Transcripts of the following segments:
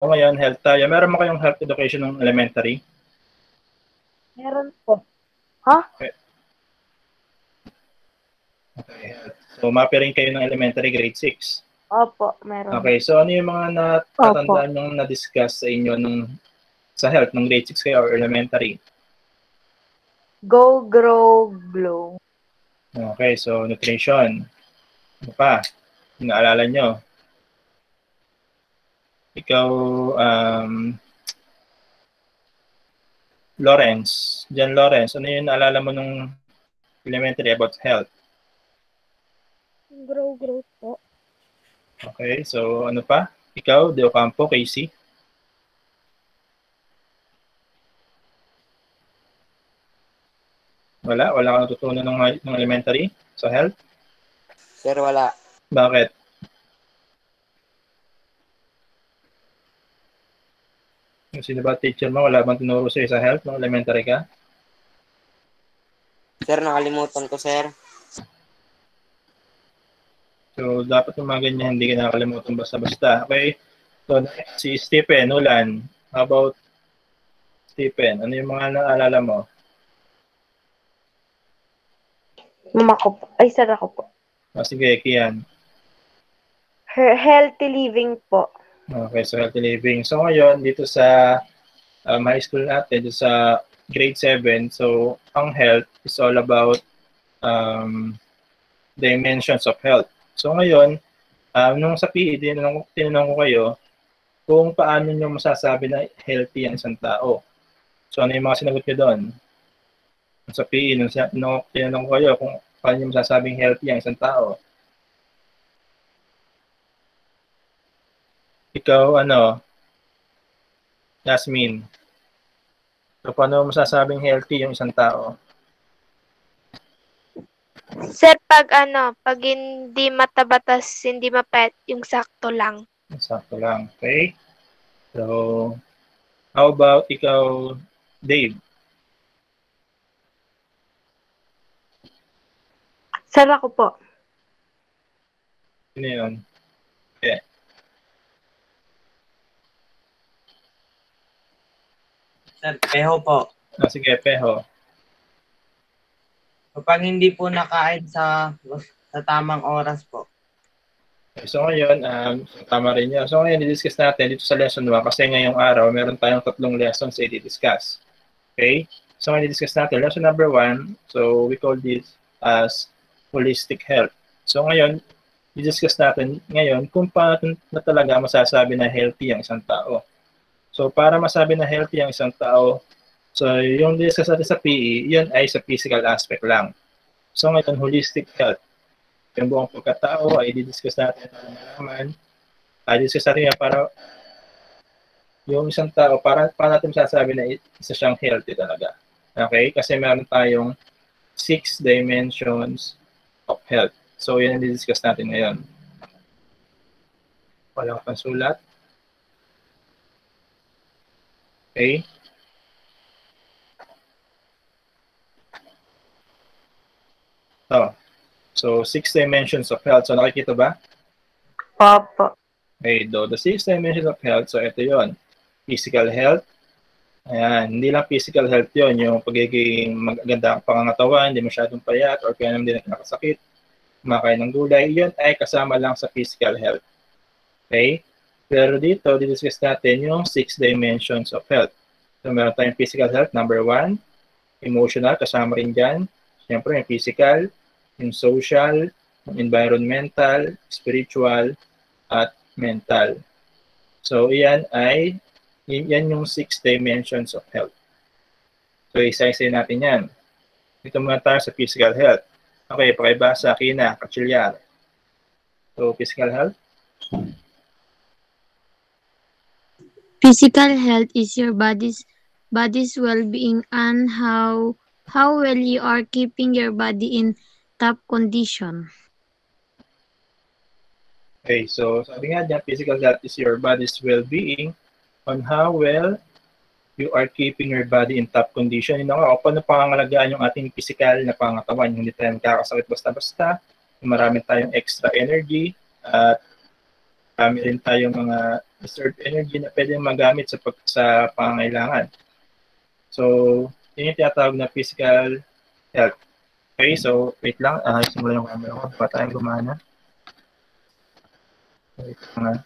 ngayon, health tayo. Meron mo kayong health education ng elementary? Meron po. Ha? Okay. Okay. So, mapiring kayo ng elementary grade 6. Opo, meron. Okay. So, ano yung mga natatandaan nyo na-discuss sa inyo sa health ng grade 6 kayo or elementary? Go, grow, glow. Okay. So, nutrition. Ano pa? Naalala nyo? Ikaw, Lawrence. John Lawrence. Ano yung naalala mo nung elementary about health? Grow, grow po. Okay. So, ano pa? Ikaw, De Ocampo, Casey? Wala? Wala ka natutunan ng elementary sa health? Sir, wala. Bakit? Sino ba teacher mo? Wala bang tinuro sa'yo sa health nung elementary ka? Sir, nakalimutan ko, sir. So, dapat yung mga ganyan, hindi ka nakalimutan basta-basta. Okay? So, si Stephen, Ulan. How about Stephen? Ano yung mga naalala mo? Mama ko po. Ay, sir ako po. Sige, Kian. Healthy living po. Okay, so healthy living. So, ngayon, dito sa high school natin, dito sa grade 7, so, ang health is all about dimensions of health. So, ngayon, nung sa PE, tinanong ko kayo kung paano nyo masasabi na healthy ang isang tao. So, ano yung mga sinagot nyo doon? Sa PE, nung tinanong ko kayo kung paano nyo masasabing healthy ang isang tao. Ikaw, Yasmin. So, paano masasabing healthy yung isang tao? Sir, pag hindi matabatas, hindi mapet, yung sakto lang. Sakto lang. Okay? So, how about ikaw, Dave? Sir ako po. Ano yun? Okay. Sir, peho po. Sige, Peho. Kapag hindi po nakain sa tamang oras po. Okay, so ngayon, tama rin yun. So ngayon, i-discuss natin dito sa lesson 1 kasi ngayong araw, meron tayong 3 lessons na i-discuss. Okay? So ngayon, i-discuss natin. Lesson number 1, so we call this as holistic health. So ngayon, i-discuss natin ngayon kung paano na talaga masasabi na healthy ang isang tao. So para masabi na healthy ang isang tao, so yung discuss natin sa PE, yun ay sa physical aspect lang. So ngayon, holistic health. Yung buong pagkatao ay i-discuss natin para malaman. I-discuss natin yan para yung isang tao, para natin masasabi na isa siyang healthy talaga. Okay? Kasi meron tayong 6 dimensions of health. So, yun ang i-discuss natin ngayon. Walang pansulat. Okay? So 6 dimensions of health. So, nakikita ba? Opo. Okay, the 6 dimensions of health. So, ito yon. Physical health. Ayan, hindi lang physical health yon, yung pagiging maganda ang pangangatawan, hindi masyadong payat, or kaya naman hindi nakakasakit, kumakain ng gulay, yun ay kasama lang sa physical health. Okay? Pero dito, didiscuss natin yung 6 dimensions of health. So, meron tayong physical health, number 1. Emotional, kasama rin dyan. Siyempre, yung physical, yung social, yung environmental, spiritual, at mental. So, yan yung 6 dimensions of health. So, isa-isa natin yan. Dito muna tayo sa physical health. Okay, pakibasa, Kina, Kachilyar. So, physical health. Physical health is your body's well-being and how well you are keeping your body in top condition. Okay, so sabi nga dyan, physical health is your body's well-being on how well you are keeping your body in top condition. Yun nga, paano pangangalagaan yung ating physical na pangatawan, hindi tayo magkakasakit basta-basta, marami tayong extra energy, at marami rin tayong mga reserved energy na pwedeng magamit sa pangangailangan. So, yun yung tinatawag na physical health. Okay, so wait lang. Simula yung camera ko. Pa tayong gumana. Wait lang.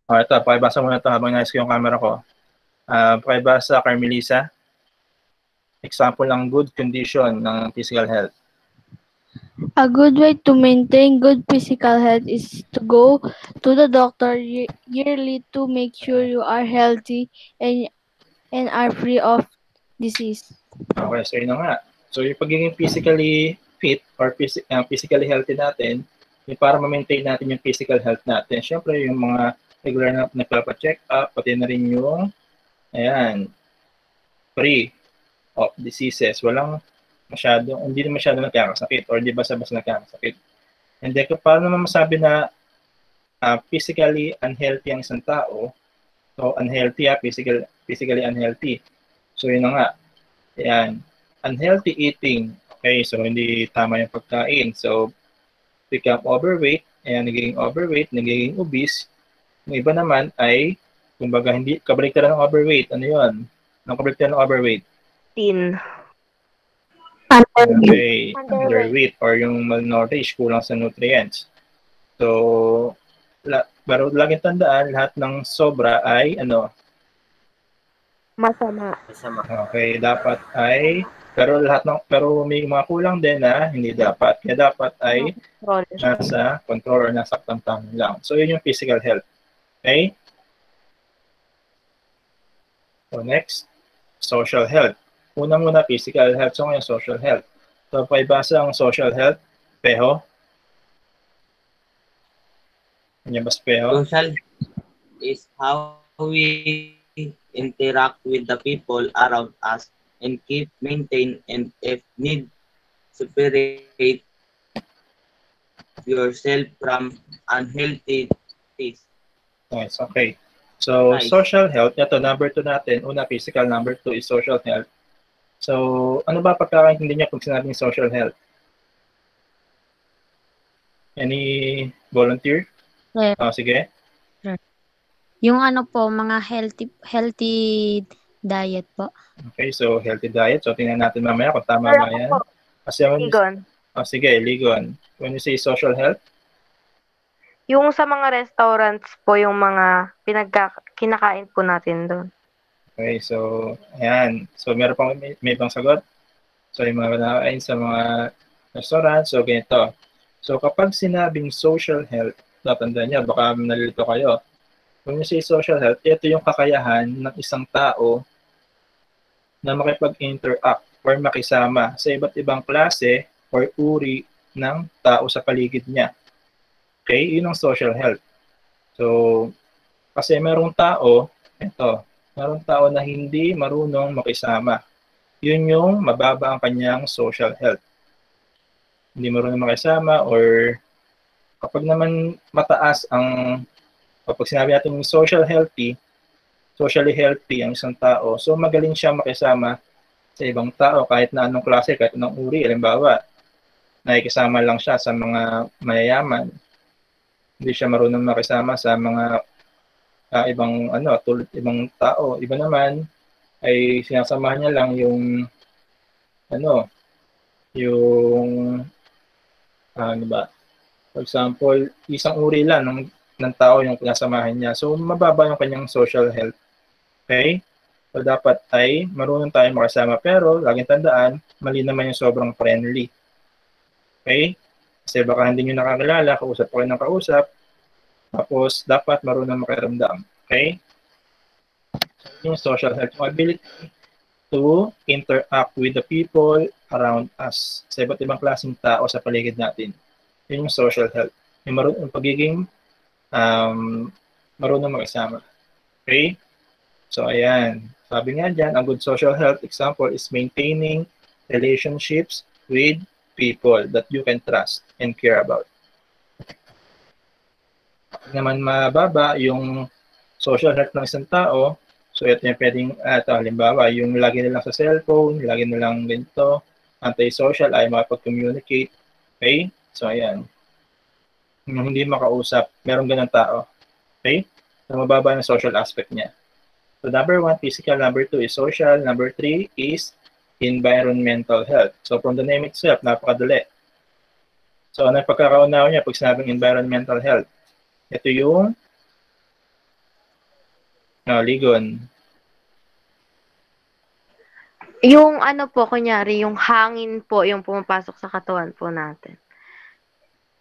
Ito, pakibasa muna ito habang nais ko yung camera ko. Pakibasa, Carmelisa. Example ng good condition ng physical health. A good way to maintain good physical health is to go to the doctor yearly to make sure you are healthy and are free of disease. Okay, so yun na nga. So yung pagiging physically fit or physically healthy natin, yung para ma-maintain natin yung physical health natin. Siyempre, yung mga regular na nagpapa-check up, pati na rin yung, free of diseases. Hindi na masyado nagkakasakit or di basta-basta nagkakasakit. And then, paano naman masabi na physically unhealthy ang isang tao? So, unhealthy, physically unhealthy. So, yun na nga. Ayan. Unhealthy eating. Okay, so hindi tama yung pagkain. So, become overweight. Ayan, nagiging overweight, nagiging obese. Yung iba naman ay, kumbaga, hindi, kabaliktaran ng overweight. Ano yun? Ang kabaliktaran ng overweight? Teen. Okay, underweight or yung malnourished, kulang sa nutrients. So, pero laging tandaan, lahat ng sobra ay Masama. Okay, dapat ay pero may mga kulang din na hindi dapat. Kaya dapat ay nasa control or nasa tamtama lang. So, yun yung physical health. Okay? So, next, social health. Unang-una, physical health. So, ngayon, social health. So, paibasa ang social health. Peho. Ano ba peho? Social is how we interact with the people around us and keep, maintain, and if need, separate yourself from unhealthy things. Nice, okay. So, Nice. social health, ito, number 2 natin. Una, physical. Number 2 is social health. So, ano ba pagkakaintindi niyo pag sinabing social health? Any volunteer? Yeah. Sige. Yung po, mga healthy diet po. Okay, so healthy diet. So, tingnan natin mamaya kung tama ba yan. Kasi, Ligon. Sige, Ligon. When you say social health, Yung sa mga restaurants po, yung mga kinakain po natin doon. okay, so, ayan. So, meron pang may ibang sagot. So, yung mga kinakain sa mga restaurant. So, ganito. So, kapag sinabing social health, tatandaan niya, baka nalilito kayo. When you say social health, ito yung kakayahan ng isang tao na makipag-interact or makisama sa iba't ibang klase or uri ng tao sa paligid niya. Okay? Yun ang social health. So, kasi merong tao na hindi marunong makisama. Yun yung mababa ang kanyang social health. Hindi marunong makisama or kapag naman mataas kapag sinabi natin yung socially healthy ang isang tao, so magaling siya makisama sa ibang tao kahit na anong klase, kahit anong uri. Halimbawa, nakikisama lang siya sa mga mayayaman. Hindi siya marunong makisama sa mga ibang tao. Iba naman ay sinasamahan niya lang yung for example, isang uri lang ng tao yung pinasamahan niya. So, mababa yung kanyang social health. Okay? So, dapat ay marunong tayo makasama. Pero, laging tandaan, mali naman yung sobrang friendly. Okay? Kasi baka hindi nyo nakakilala, kausap ko kayo ng kausap. Tapos, dapat marunong makiramdam. Okay? Yung social health, yung ability to interact with the people around us. Sa iba't ibang klaseng tao sa paligid natin. Yun yung social health. Yung pagiging marunong makisama. Okay? So, ayan. Sabi nga dyan, ang good social health example is maintaining relationships with people that you can trust and care about. Kapag naman mababa yung social health ng isang tao, so ito yung pwedeng, halimbawa, yung lagi nilang sa cellphone, lagi nilang ganito, Antisocial ay makapag-communicate. Okay? So, ayan. Yung hindi makausap, meron ganang tao. Okay? So, mababa yung social aspect niya. So, number 1, physical. Number 2 is social. Number 3 is environmental health. So, from the name itself, napakadali. So, ano yung pagkakaunawa niya pag sinabing environmental health? Ito yung ligon. Yung ano po, kunyari, yung hangin po, yung pumapasok sa katawan po natin.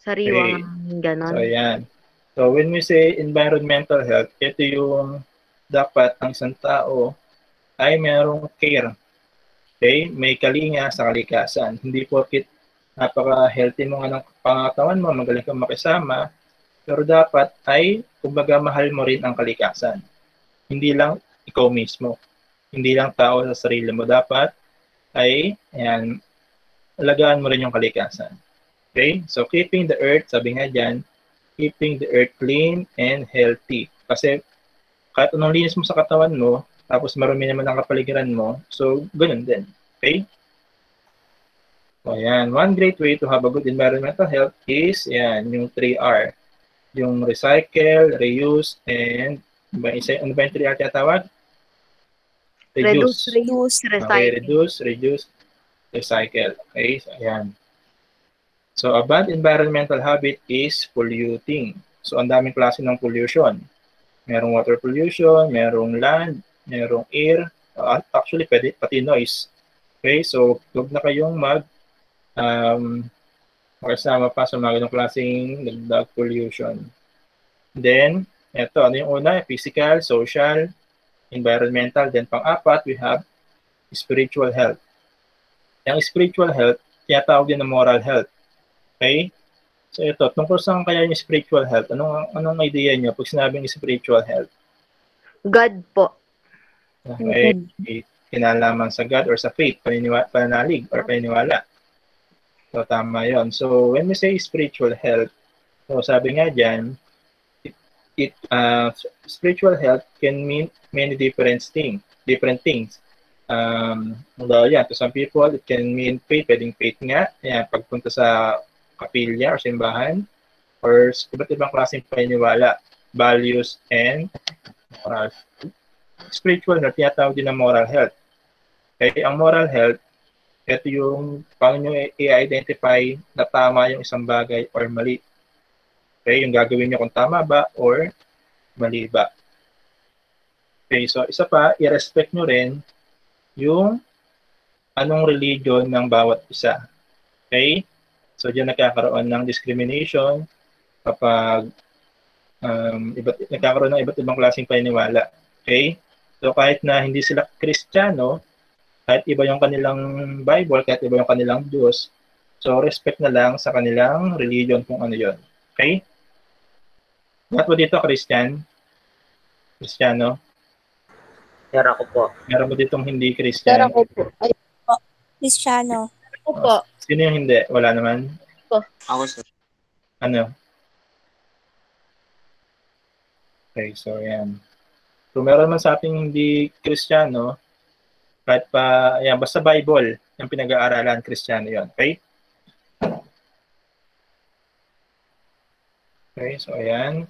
Sariwang hangin, ganon. So, ayan. So, when we say environmental health, ito yung dapat ang isang tao ay merong care. Okay? May kalinga sa kalikasan. Hindi porkit napaka-healthy mo nga ng pangatawan mo, magaling kang makisama, pero dapat ay, kumbaga, mahal mo rin ang kalikasan. Hindi lang ikaw mismo. Hindi lang tao sa sarili mo. Dapat ay, ayan, alagaan mo rin yung kalikasan. Okay? So, keeping the earth, sabi nga dyan, keeping the earth clean and healthy. Kasi, kahit anong linis mo sa katawan mo, tapos marumi naman ang kapaligiran mo, so, ganun din. Okay? So, ayan. One great way to have a good environmental health is, ayan, yung 3R. Yung recycle, reuse, and ano ba yung 3R tinatawag? Reduce, Okay, recycle. reduce, recycle. Okay, so ayan. So, a bad environmental habit is polluting. So, ang daming klase ng pollution. Merong water pollution, merong land, merong air, actually, pwede, pati noise. Okay, so, huwag na kayong makasama pa sa mga ganong klaseng dagdag pollution. Then, eto, ano yung una? Physical, social, environmental. Then, pang-apat, we have spiritual health. Yung spiritual health, tinatawag din na moral health. Okay? So, ito, tungkol saan kaya yung spiritual health? Anong idea niyo pag sinabing spiritual health? God po. Okay, kinalaman sa God or sa faith, pananalig or paniniwala. So, tama yon. So, when we say spiritual health, so sabi nga dyan, spiritual health can mean many different things. To some people, it can mean faith, pwedeng faith nga, yan, pagpunta sa kapilya or simbahan, or iba't ibang klaseng paniniwala, values, and moral. Spiritual health, tinatawag din na moral health. Okay, ang moral health, ito yung paano nyo i-identify na tama yung isang bagay or mali. Okay, yung gagawin nyo kung tama ba or mali ba. Okay, so isa pa, i-respect nyo rin yung anong religion ng bawat isa. Okay? So, diyan nagkakaroon ng discrimination kapag nagkakaroon ng iba't ibang klaseng paniniwala. Okay? So, kahit na hindi sila Kristiyano, kahit iba yung kanilang Bible, kahit iba yung kanilang Diyos, so respect na lang sa kanilang religion kung ano yun. Okay? Lahat mo dito, Kristiyano? Meron ako po. Meron mo ditong hindi Kristiyano? Meron ko po. Ay, po. Cristiano. Ako po. Sino yung hindi? Wala naman? Ako sir. Ano? Okay, so yan. So meron man sa ating hindi Kristiyano, kahit pa, yan, basta Bible, yung pinag-aaralan, Kristiyano yun. Okay? Okay, so ayan.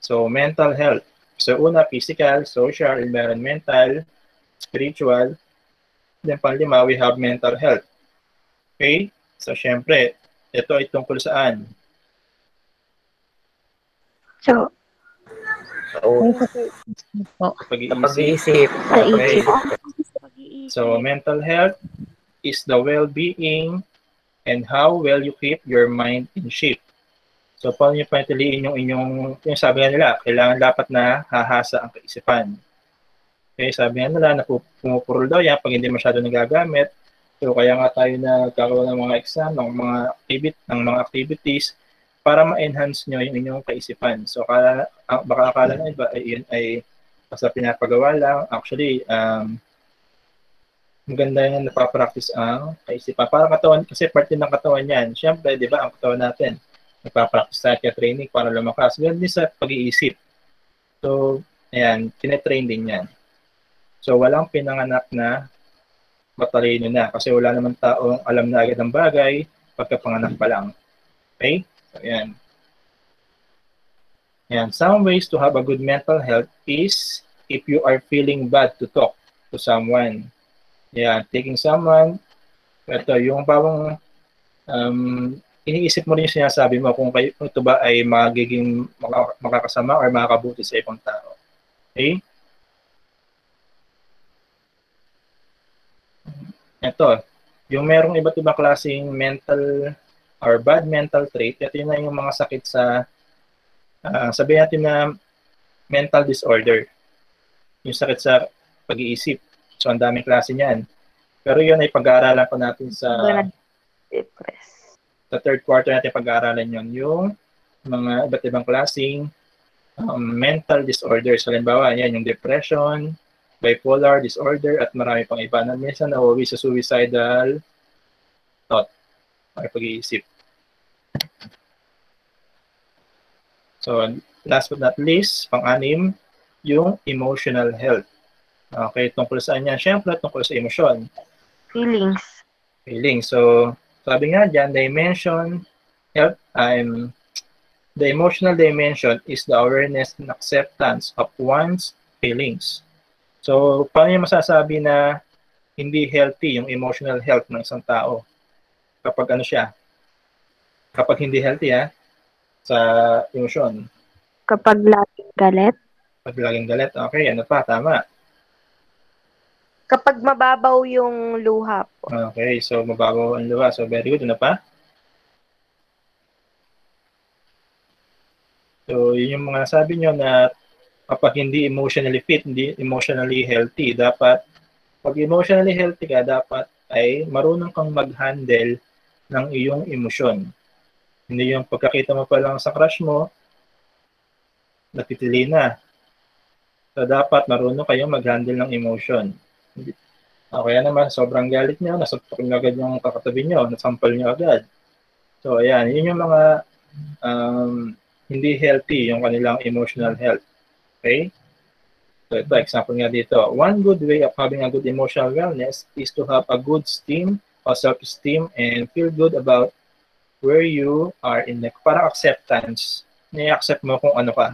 So, mental health. So, una, physical, social, environmental, spiritual. Then, panglima, we have mental health. Okay? So, syempre, ito ay tungkol saan? So, Pag-iisip. Sa Okay. isip. So, mental health is the well-being and how well you keep your mind in shape. So, paano nyo panatiliin yung sabi nga nila, kailangan dapat na hahasa ang kaisipan. Okay, sabi nga nila, na pumupurol daw yan pag hindi masyado nagagamit. So, kaya nga tayo nagkakaroon ng mga exam, ng mga activities para ma-enhance nyo yung inyong kaisipan. So, baka akala na iba, yun ay basta pinapagawa lang. Actually, maganda yung napapractice ang kaisipan. Para katawan, kasi part din ng katawan yan. Siyempre, di ba, ang katawan natin, nagpa-practice tayo kaya training para lumakas. Ganun din sa pag-iisip. So, ayan, tinetrain din yan. So, walang pinanganak na matalino na kasi wala naman taong alam na agad ang bagay pagkapanganak pa lang. Okay? So, yan. Yan. Some ways to have a good mental health is if you are feeling bad to talk to someone. Yan. Taking someone, ito, yung parang iniisip mo rin yung sinasabi mo kung ito ba ay magiging makakasama or makakabuti sa ibang tao. Okay? Ito, yung merong iba't ibang klaseng mental or bad mental trait, ito yun na yung mga sakit sa, sabihin natin na mental disorder. Yung sakit sa pag-iisip. So, ang daming klase niyan. Pero yun ay pag-aaralan pa natin sa third quarter natin pag-aaralan yun. Yung mga iba't ibang klaseng mental disorders. Halimbawa, yan yung depression, bipolar disorder, at marami pang iba na minsan nauwi sa suicidal thought or pag-iisip. So, last but not least, pang-anim, yung emotional health. Okay, tungkol saan yan? Siyempre, tungkol sa emosyon. Feelings. Feelings. So, sabi nga dyan, the emotional dimension is the awareness and acceptance of one's feelings. So, paano yung masasabi na hindi healthy yung emotional health ng isang tao? Kapag ano siya? Kapag hindi healthy sa emosyon. Kapag laging galit. Kapag laging galit. Okay, ano pa? Tama. Kapag mababaw yung luha po. Okay, so mababaw ang luha. So, very good. Ano pa? So, yun yung mga sabi nyo na kapag hindi emotionally fit, hindi emotionally healthy, dapat, pag emotionally healthy ka, dapat ay marunong kang mag-handle ng iyong emosyon. Hindi yung pagkakita mo pa lang sa crush mo, natitili na. So, dapat marunong kayong mag-handle ng emotion. O kaya naman, sobrang galit nyo, nasaktok nyo agad yung kakatabi nyo, nasampal nyo agad. So, ayan, yun yung mga hindi healthy yung kanilang emotional health. Okay? So, ito, example nga dito. One good way of having a good emotional wellness is to have a good esteem or self-esteem and feel good about where you are in the parang acceptance. Ni-accept mo kung ano ka.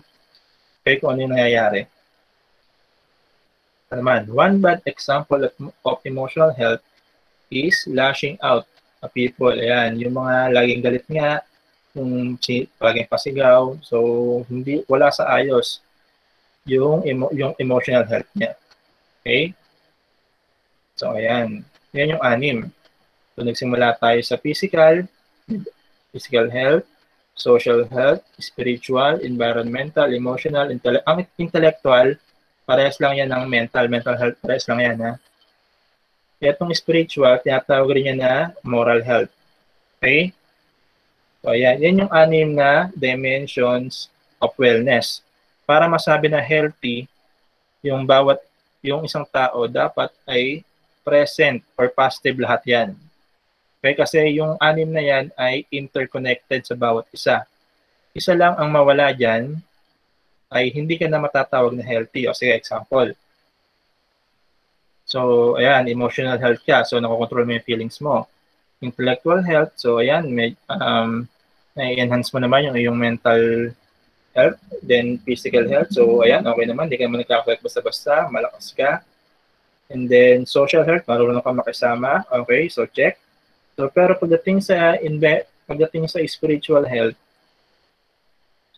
Okay, kung ano yung nangyayari. Naman, one bad example of emotional health is lashing out at people. Ayan, yung mga laging galit nga, yung laging pasigaw. So, wala sa ayos yung emotional health niya. Okay? So, ayan. Yan yung 6. So, nagsimula tayo sa physical health, social health, spiritual, environmental, emotional, ang intellectual, parehas lang yan ng mental health, parehas lang yan. Itong spiritual, tinatawag rin yan na moral health. Okay? So, ayan. Yan yung 6 na dimensions of wellness. Para masabi na healthy, yung isang tao dapat ay present or positive lahat yan. Okay? Kasi yung 6 na yan ay interconnected sa bawat isa. Isa lang ang mawala dyan ay hindi ka na matatawag na healthy. O sige, example. So, ayan, emotional health ka. So, nakokontrol mo yung feelings mo. Intellectual health. So, ayan, na-enhance mo naman yung iyong mental health. Then, physical health. So, ayan, okay naman. Hindi ka naman nagkakalit basta-basta. Malakas ka. And then, social health. Marunong ka makisama. Okay, so check. So, pero pagdating sa spiritual health,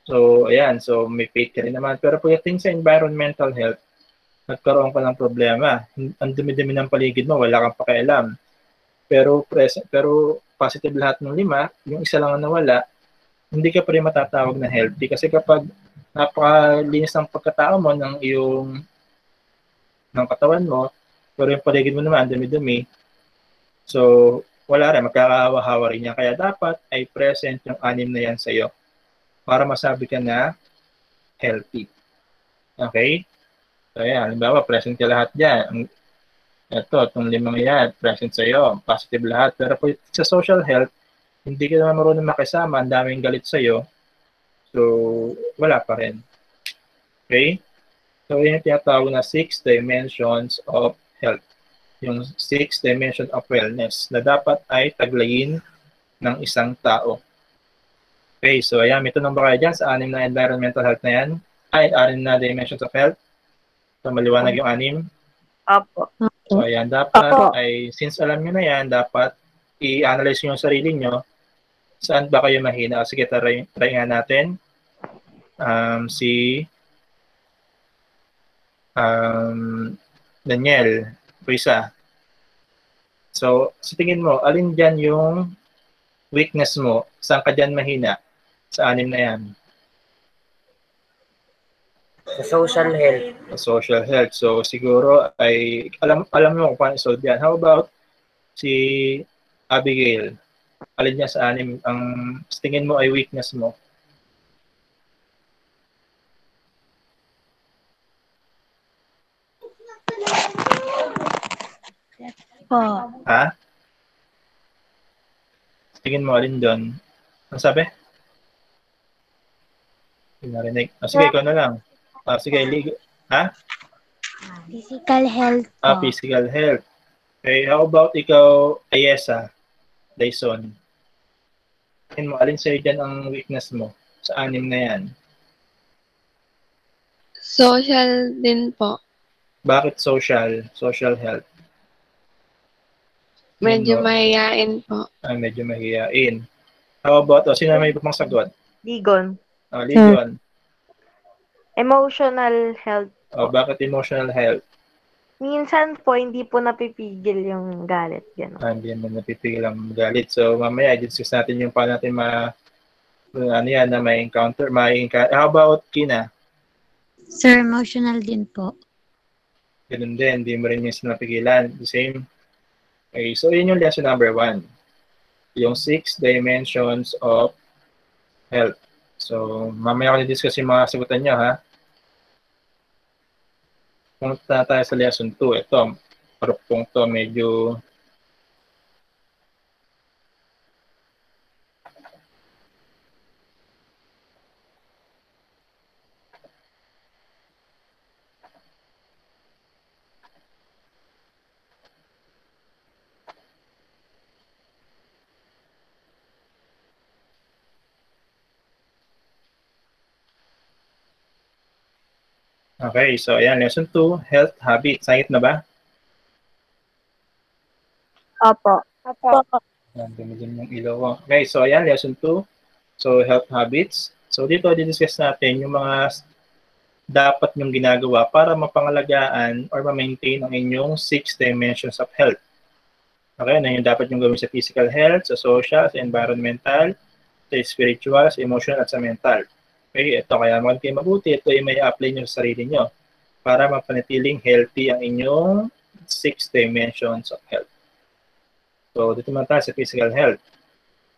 so, ayan. So, may faith ka rin naman. Pero pagdating sa environmental health, nagkaroon ka ng problema. Ang dumi-dumi ng paligid mo, wala kang pakialam. Pero positive lahat ng 5, yung isa lang ang nawala, hindi ka pa rin matatawag na healthy. Kasi kapag napakalinis ng pagkatao mo ng katawan mo, pero yung paligid mo naman, dumi-dumi, so wala rin, magkakahawa-hawa rin yan. Kaya dapat ay present yung 6 na yan sa'yo para masabi ka na healthy. Okay? So yan, halimbawa, present ka lahat dyan. Itong 5 yan, present sa'yo, positive lahat. Pero sa social health, hindi ka naman marunong makisama, ang daming galit sa'yo, so wala pa rin. Okay? So, yun yung tinatawag na 6 dimensions of health. Yung 6 dimension of wellness na dapat ay taglayin ng isang tao. Okay, so ayan, may tanong ba kayo dyan sa 6 na environmental health na yan? Ay, 6 na dimensions of health. So, maliwanag yung 6. Opo. So, ayan, dapat ay, since alam nyo na yan, dapat i-analyze nyo yung sarili nyo. Saan ba kayo mahina? Sige, try nga natin. Si Daniel, Risa. So, sa tingin mo, alin dyan yung weakness mo? Saan ka dyan mahina? Sa 6 na yan? Sa social health. Sa social health. So, siguro ay, alam mo kung paano i-solve yan. How about si Abigail? Alin niya sa 6 ang sa tingin mo ay weakness mo? Po. Ha? Tingin mo alin doon? Ano sabi? Hindi narinig. Sige, ikaw na lang. Sige, ha? Physical health po. Physical health. Okay, how about ikaw, Ayesa, Dyson? Tingin mo, alin sa'yo dyan ang weakness mo sa 6 na yan? Social din po. Bakit social? Social health? Medyo mahihain po. Medyo mahihain. How about, sino may ibang sagot? Ligon. Ligon. Emotional health. Bakit emotional health? Minsan po, hindi po napipigil yung galit. Gano'n. Hindi naman napipigil ang galit. So, mamaya, discuss natin yung paano natin na may encounter. How about Kina? Sir, emotional din po. Ganun din, hindi mo rin yung sinapigilan. The same. Okay, so yun yung lesson number 1. Yung 6 dimensions of health. So, mamaya ko na-discuss yung mga sagutan nyo, ha? Punta tayo sa lesson 2. Ito, parupong to, medyo okay, so ayan, lesson 2, health habits. Sangit na ba? Opo. Ayan, dumidin yung ilaw ko. Okay, so ayan, lesson 2. So, health habits. So, dito, discuss natin yung mga dapat nyong ginagawa para mapangalagaan or ma-maintain ang inyong 6 dimensions of health. Okay, na yung dapat nyong gawin sa physical health, sa social, sa environmental, sa spiritual, sa emotional, at sa mental. Okay, ito kaya maganda kayo mabuti. Ito yung may apply nyo sa sarili nyo para mapanatiling healthy ang inyong 6 dimensions of health. So, dito naman tayo sa physical health.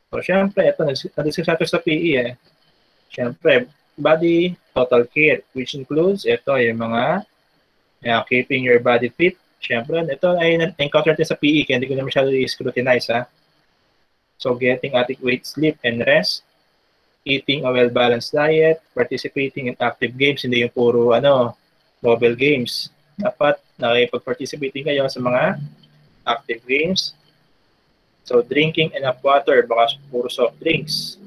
So, syempre, ito, na-discuss natin sa PE Syempre, body total care, which includes, ito, yung mga keeping your body fit. Syempre, ito ay na-encounter natin sa PE, kaya hindi ko na masyado i-scrutinize, ha. So, getting adequate sleep and rest, eating a well-balanced diet, participating in active games, hindi yung puro mobile games. Dapat nakipag-participating kayo sa mga active games. So, drinking enough water, baka puro soft drinks.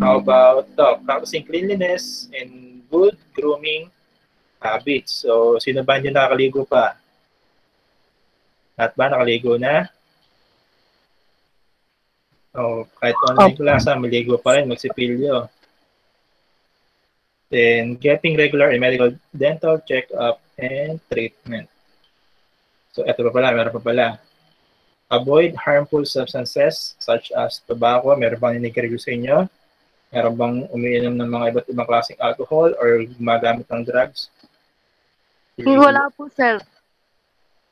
How about practicing cleanliness and good grooming habits? So, sino ba hindi nakakaligo pa? At ba nakaligo na? Kahit online class, maligo pa rin, magsipilyo. Then, getting regular and medical dental check-up and treatment. So, ito pa pala, meron pa pala. Avoid harmful substances such as tobacco. Meron bang ninigreview sa inyo? Meron bang umiinom ng mga iba't ibang klaseng alcohol or gumagamit ng drugs? Wala po, sir.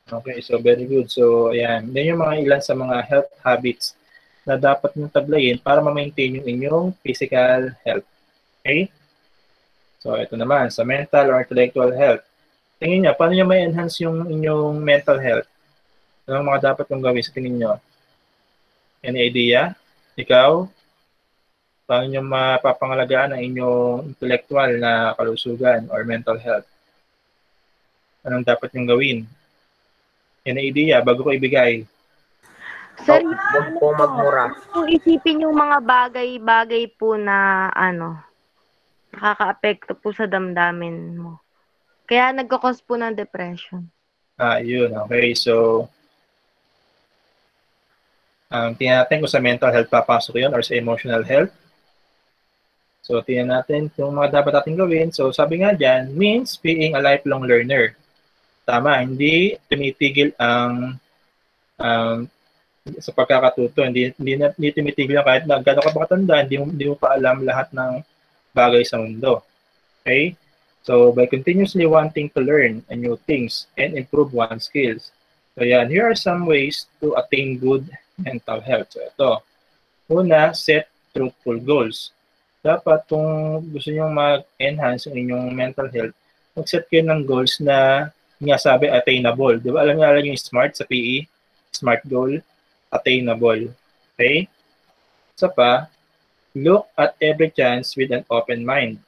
Okay, so very good. So, ayan. Yan yung mga ilan sa mga health habits na dapat nyo tablayin para ma-maintain yung inyong physical health. Okay? So, ito naman, sa mental or intellectual health. Tingin nyo, paano nyo may enhance yung inyong mental health? Anong mga dapat yung gawin sa tingin nyo? Any idea? Ikaw? Paano nyo mapapangalagaan ang inyong intellectual na kalusugan or mental health? Anong dapat nyong gawin? Yan ang ideya bago ko ibigay. Sir, Huwag po magmura. kung isipin yung mga bagay-bagay po na nakaka-apekto po sa damdamin mo. Kaya nagkakos po ng depression. Yun. Okay. So, tingnan natin kung sa mental health papasok yun or sa emotional health. So, tingnan natin kung mga dapat natin gawin. So, sabi nga dyan, means being a lifelong learner. Tama, hindi tumitigil ang sa pagkakatuto. Hindi tumitigil lang kahit na gano'n ka pa katanda, hindi mo pa alam lahat ng bagay sa mundo. Okay? So, by continuously wanting to learn new things and improve one's skills. So, yan. Here are some ways to attain good mental health. So, ito. Una, set truthful goals. Dapat kung gusto nyo mag-enhance yung inyong mental health, mag-set kayo ng goals na nga sabi attainable. Di ba? Alam niyo yung SMART sa PE? SMART goal, attainable. Okay? Isa pa, look at every chance with an open mind.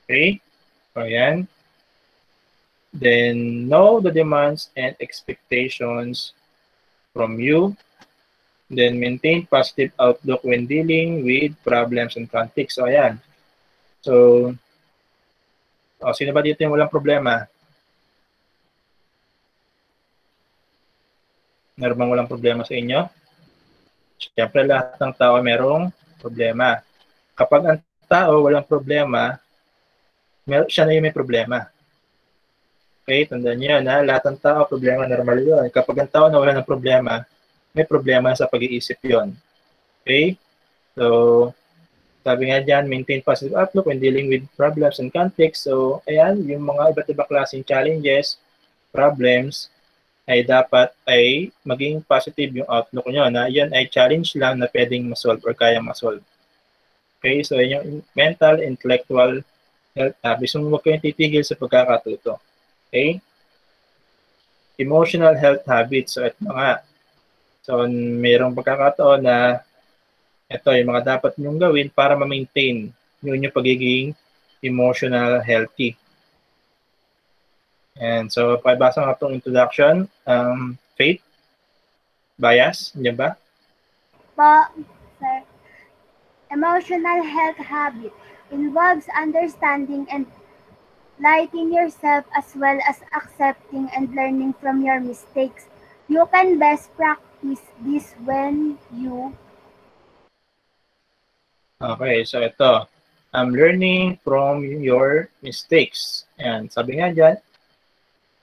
Okay? So, yan. Then, know the demands and expectations from you. Then, maintain positive outlook when dealing with problems and conflicts. So, ayan. So, sino ba dito yung walang problema? Meron bang walang problema sa inyo? Siyempre, lahat ng tao merong problema. Kapag ang tao walang problema, siya na yung may problema. Okay, tandaan niyo na lahat ng tao problema, normal yun. Kapag ang tao na wala ng problema, may problema sa pag-iisip yon. Okay? So, sabi nga dyan, maintain positive outlook when dealing with problems and conflicts. So, ayan, yung mga iba't ibang klaseng challenges, problems, ay dapat ay maging positive yung outlook nyo na yan ay challenge lang na pwedeng masolve or kayang masolve. Okay? So, yung mental, intellectual health habits. So, huwag kayong titigil sa pagkakatuto. Okay? Emotional health habits. So, ito nga. So, mayroong pagkakataon na ito yung mga dapat nyong gawin para ma-maintain yung pagiging emotional healthy. And so, pabasa nga itong introduction. Faith? Bias? Hindi ba? Sir. Emotional health habit involves understanding and liking yourself as well as accepting and learning from your mistakes. You can best practice this when you... Okay, so ito. Learning from your mistakes. And sabi nga dyan,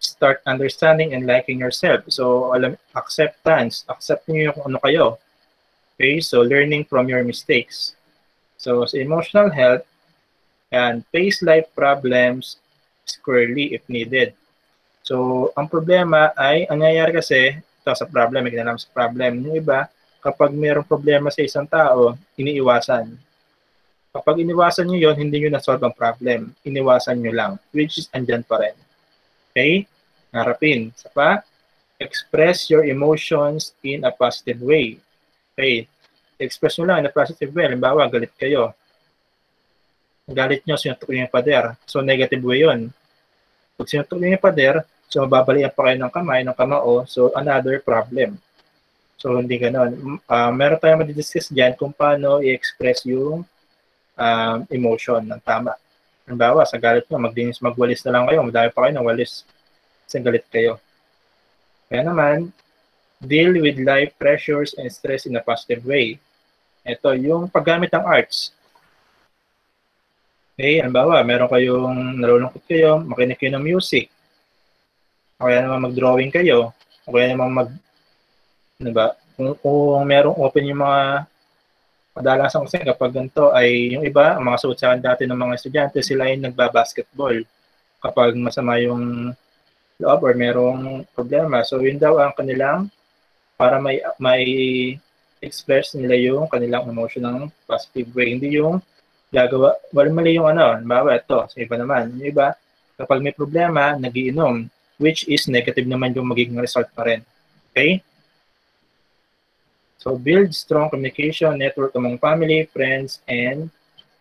start understanding and liking yourself. So, acceptance. Accept niyo kung ano kayo. Okay, so learning from your mistakes. So, sa emotional health, and face life problems squarely if needed. So, ang problema ay, ang nangyayari kasi, ito sa problem, may kinalaman sa problem. Yung iba, kapag mayroong problema sa isang tao, iniiwasan. Kapag iniwasan nyo yon, hindi nyo na-solve ang problem. Iniwasan nyo lang, which is andyan pa rin. Okay? Harapin. Sa pa, express your emotions in a positive way. Okay? Express nyo lang in a positive way. Halimbawa, galit kayo. Galit nyo, sinutok nyo yung pader. So, negative way yun. Pag sinutok nyo yung pader, so mababalian pa kayo ng kamay, ng kamao, so another problem. So, hindi ganon. Meron tayong madidiscuss dyan kung paano i-express yung emotion ng tama. Halimbawa, sa galit nyo, magwalis na lang kayo, madami pa kayo ng walis. Kasi galit kayo. Kaya naman, deal with life pressures and stress in a positive way. Ito, yung paggamit ng arts. Okay, halimbawa, meron kayong nalulungkot kayo, makinig kayo ng music. O kaya naman mag-drawing kayo. O kaya naman ano ba? Kung merong open yung mga kadalasan kasi kapag ganito ay yung iba, ang mga suot sa akin dati ng mga estudyante, sila ay nagbabasketball kapag masama yung loob or merong problema. So yun daw ang kanilang para may express nila yung kanilang emotion ng positive way. Hindi yung gagawa, mali yung ano, halimbawa ito, sa iba naman. Yung iba, kapag may problema, nagiinom, which is negative naman yung magiging result pa rin. Okay? So, build strong communication network among family, friends, and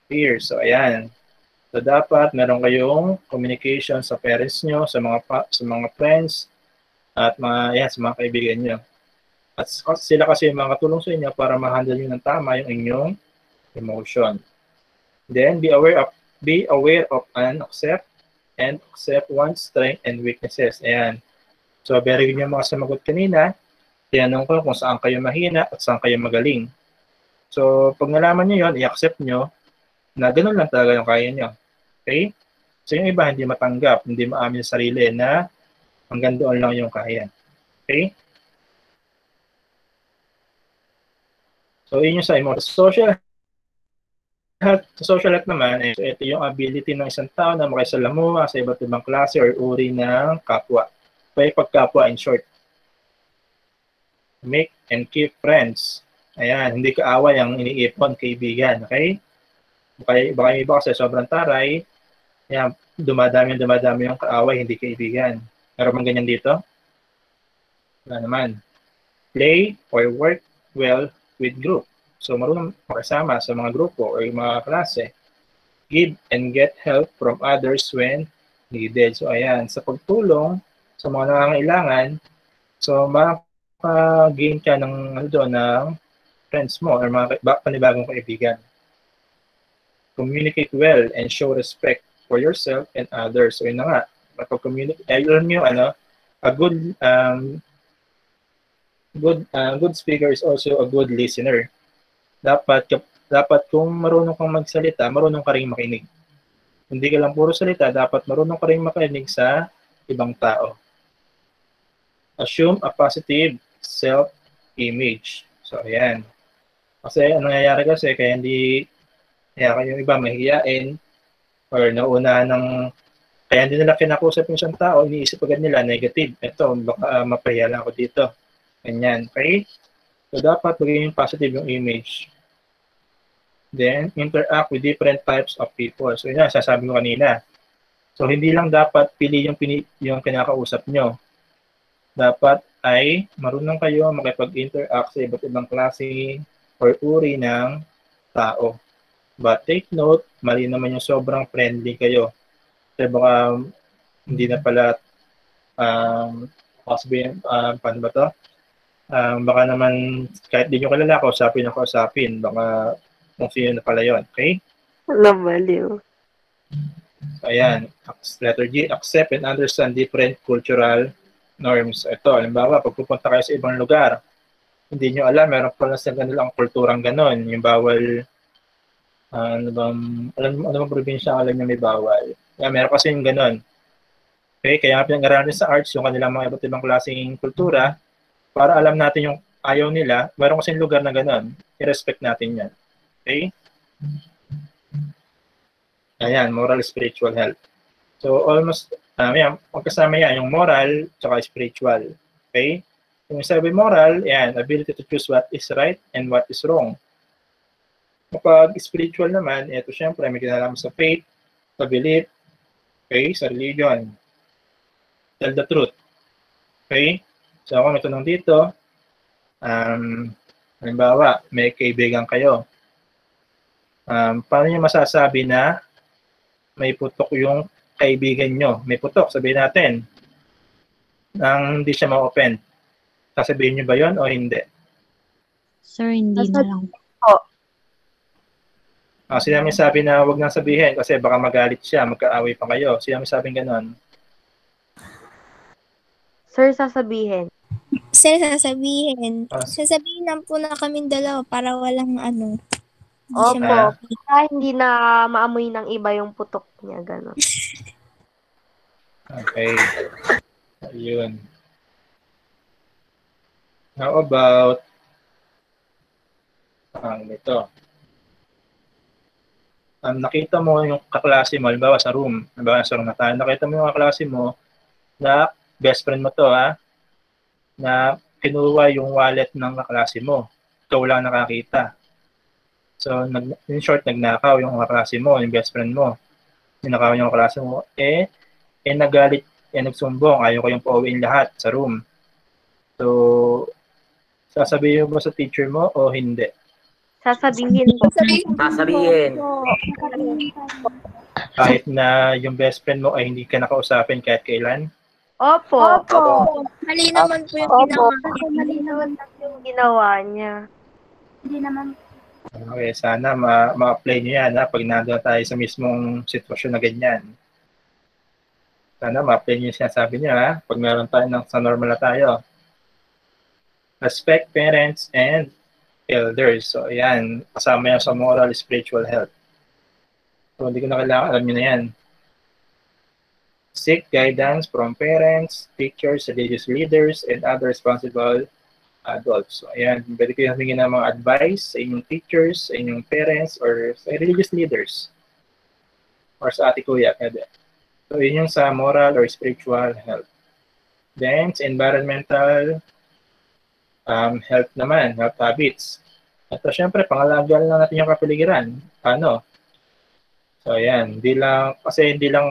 peers. So, ayan. So, dapat meron kayong communication sa parents nyo, sa mga friends, at sa mga kaibigan nyo. At sila kasi yung mga tulong sa inyo para ma-handle nyo ng tama yung inyong emotion. Then, be aware of and accept one's strength and weaknesses. Ayan. So, very good yung mga sumagot kanina. Tinanong ko kung saan kayo mahina at saan kayo magaling. So, pag nalaman nyo yun, i-accept nyo na ganun lang talaga yung kaya nyo. Okay? So, yung iba hindi matanggap, hindi maamin sa sarili na hanggang doon lang yung kaya. Okay? So, yun yung sa social health naman, ito yung ability ng isang tao na makisalamuha sa iba't ibang klase or uri ng kapwa. Pagkapwa in short. Make and keep friends. Ayan, hindi kaaway ang iniipon, kaibigan. Okay? Baka yung iba kasi sobrang taray, ayan, dumadami yung kaaway, hindi kaibigan. Meron bang ganyan dito? Wala naman. Play or work well with group. So, marunong makasama sa mga grupo or mga klase. Give and get help from others when needed. So, ayan, sa pagtulong sa mga nangangailangan, so, makaka-gain ka ng friends mo or mga panibagong kaibigan. Communicate well and show respect for yourself and others. So, yun na nga. Kapag-communicate, alam nyo, a good speaker is also a good listener. Dapat kung marunong kang magsalita, marunong ka rin makinig. Hindi ka lang puro salita, dapat marunong ka rin makinig sa ibang tao. Assume a positive self-image. So, ayan. Kasi, ano nangyayari kasi, kaya yung iba mahihiyain or nauunahan kaya hindi nila kinakusap yung isang tao, iniisip agad nila negative. Ito, baka mapahiya lang ako dito. Ganyan. Okay? So, dapat maging positive yung image. Then, interact with different types of people. So, yun na, sasabi ko kanina. So, hindi lang dapat pili yung kinakausap nyo. Dapat ay marunong kayo makipag-interact sa iba't ibang klase or uri ng tao. But take note, mali naman yung sobrang friendly kayo. Kasi baka hindi na pala paano ba to? Baka naman kahit di nyo kilala, kausapin. Baka kung sino na pala yun. Okay? Nabaliw. Ayan. Letter G, accept and understand different cultural norms. Ito, halimbawa, pag pupunta kayo sa ibang lugar, hindi nyo alam, meron pala sa kanilang kulturang ganon. Yung bawal, ano bang probinsya alam nyo may bawal. Kaya meron kasi yung ganon. Okay, kaya pinag-aralan sa arts yung kanilang mga iba't ibang klaseng kultura para alam natin yung ayaw nila. Meron kasi lugar na ganon. I-respect natin yan. Okay? Ayan, moral, spiritual health. So, almost, magkasama yan, yung moral, tsaka spiritual. Okay? Yung sabi moral, yan, ability to choose what is right and what is wrong. Kapag spiritual naman, ito syempre, may kinalaman sa faith, sa belief, okay, sa religion. Tell the truth. Okay? So, ako may tanong dito, halimbawa, may kaibigan kayo. Paano nyo masasabi na may putok yung kaibigan nyo? May putok, sabihin natin, nang hindi siya ma-open. Sasabihin nyo ba yon o hindi? Sir, hindi na lang. Sino may sabi na wag nang sabihin kasi baka magalit siya, magkaaway pa kayo. Sino may sabing ganon? Sir, sasabihin. Sir, sasabihin. Sasabihin lang po na kaming dalawa para walang ano. Opo. Hindi na maamoy ng iba yung putok niya, gano'n. Okay. Ayun. How about ito? Nakita mo yung kaklase mo, halimbawa sa room na tayo, nakita mo yung kaklase mo na best friend mo to, na kinuha yung wallet ng kaklase mo. Ikaw lang nakakita. So, in short, nagnakaw yung kaklase mo, yung best friend mo. Ninakaw yung kaklase mo. Nagalit, nagsumbong. Ayaw kayong pauwiin lahat sa room. So, Sasabihin mo ba sa teacher mo o hindi? Sasabihin po. Sasabihin. Kahit na yung best friend mo ay hindi ka nakausapin kahit kailan? Opo. Mali naman po yung ginawa. Mali naman. Yung ginawa niya. Hindi naman. Okay, sana ma-apply nyo yan pag nandun tayo sa mismong sitwasyon na ganyan. Sana ma-apply nyo yung sinasabi nyo pag meron tayo sa normal na tayo. Respect parents and elders. So, ayan, kasama yan sa moral, spiritual health. So, hindi ko na kailangan, alam nyo na yan. Seek guidance from parents, teachers, religious leaders, and other responsible adults. So, ayan, pwede kayo humingi ng mga advice sa inyong teachers, sa inyong parents, or sa religious leaders. Or sa ate kuya. So, yun yung sa moral or spiritual health. Then, sa environmental health naman, health habits. At syempre, pangalagaan lang natin yung kapaligiran. Paano? So, ayan, hindi lang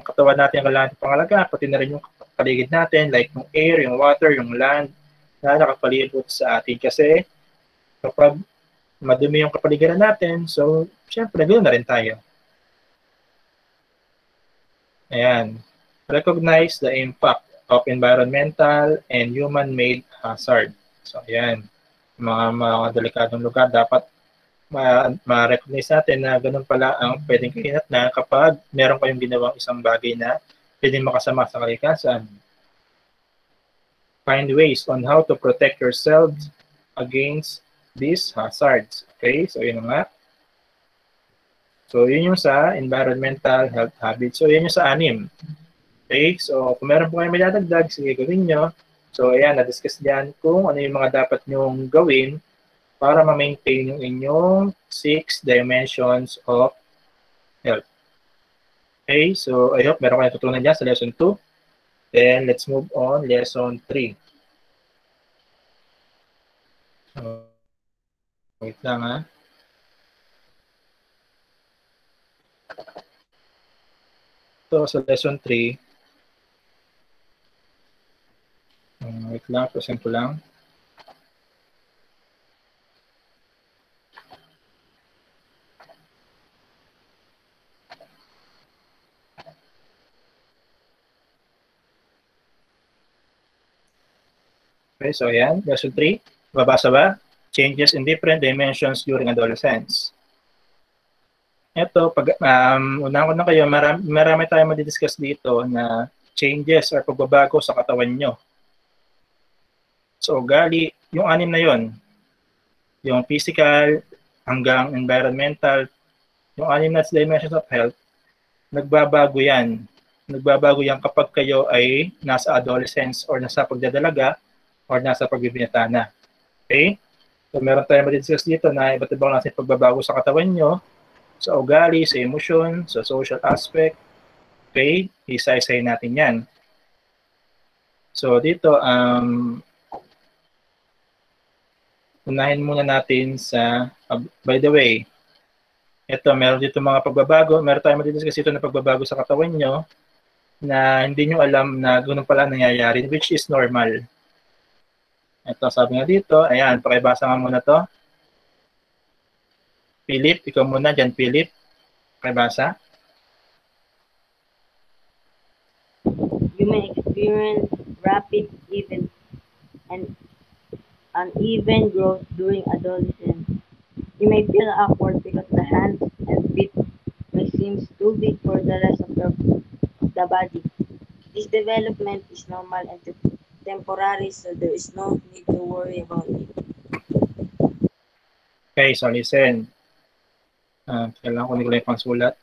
katawan natin ang kailangan pangalagaan, pati na rin yung paligid natin, like yung air, yung water, yung land, na nakapalibot sa atin. Kasi, kapag madumi yung kapaligiran natin, so, syempre, ganoon na rin tayo. Ayan. Recognize the impact of environmental and human-made hazard. So, ayan. Mga delikadong lugar, dapat ma-recognize natin na ganun pala ang pwedeng kahinatnan kapag meron kayong ginawang isang bagay na pwedeng makasama sa kalikasan. Find ways on how to protect yourselves against these hazards. Okay, so yun nga. So yun yung sa environmental health habits. So yun yung sa 6. Okay, so kung meron po kayo may dadagdag, sige gawin nyo. So ayan, na-discuss diyan kung ano yung mga dapat nyong gawin para ma-maintain yung inyong 6 dimensions of health. Okay, so I hope meron kayong tutunan dyan sa lesson 2. Then let's move on, lesson 3. Wait lang So sa lesson 3, wait lang, present ko lang. Okay, so ayan, lesson 3. Babasa ba? Changes in different dimensions during adolescence. Ito, unahan ko na kayo, marami tayong madidiscuss dito na changes or pagbabago sa katawan nyo. So, ugali, yung 6 na yon, yung physical hanggang environmental, yung 6 na dimensions of health, nagbabago yan. Nagbabago yan kapag kayo ay nasa adolescence or nasa pagdadalaga or nasa pagbibinata na. Okay? So, meron tayong madidiscuss dito na iba't ibang natin pagbabago sa katawan nyo, sa ugali, sa emosyon, sa social aspect. Okay? Isa-isahin natin yan. So, dito, unahin muna natin sa, by the way, ito, meron dito mga pagbabago. Meron tayong madidiscuss dito na pagbabago sa katawan nyo na hindi nyo alam na ganoon pala nangyayari, which is normal. Ito, sabi nga dito, ayan, pakibasa nga muna to. Philip, ikaw muna dyan, Philip. Pakibasa. You may experience rapid, and uneven growth during adolescence. You may feel awkward because the hands and feet may seem too big for the rest of the body. This development is normal and temporary, so there is no need to worry about it. Okay, so listen. Kailangan ko nila yung pangsulat.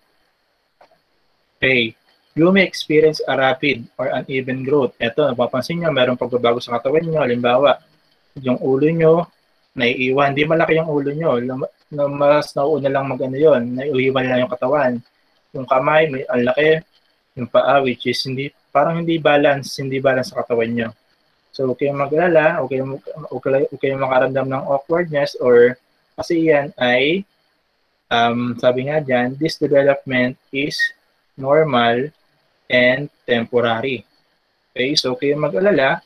Okay. You may experience a rapid or uneven growth. Ito, napapansin nyo, mayroong pagbabago sa katawan nyo. Halimbawa, yung ulo nyo, naiiwan. Hindi malaki yung ulo nyo. Mas nauuna lang mag-ano yun. Naiiwan lang yung katawan. Yung kamay, ang laki. Yung paa, which is parang hindi balance sa katawan nyo. So, huwag kayong mag-alala, huwag kayong makaramdam ng awkwardness or kasi yan ay, sabi nga dyan, this development is normal and temporary. Okay, so huwag kayong mag-alala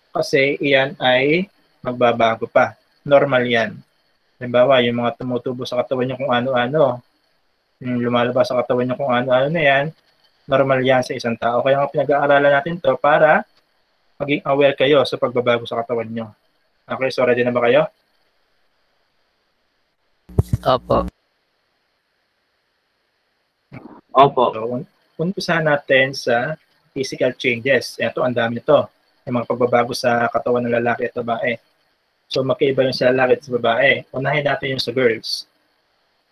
kasi iyan ay magbabago pa. normal yan. Halimbawa, yung mga tumutubo sa katawan nyo kung ano-ano, yung lumalabas sa katawan nyo kung ano-ano na yan, normal yan sa isang tao. Kaya nga pinag-aaralan natin to para maging aware kayo sa pagbabago sa katawan nyo. Okay, so ready na ba kayo? Opo. Opo. So, umpisahan natin sa physical changes. Ito, ang dami ito. Yung mga pagbabago sa katawan ng lalaki at babae. So, magkaiba yung sa lalaki at sa babae. Unahin natin yung sa girls.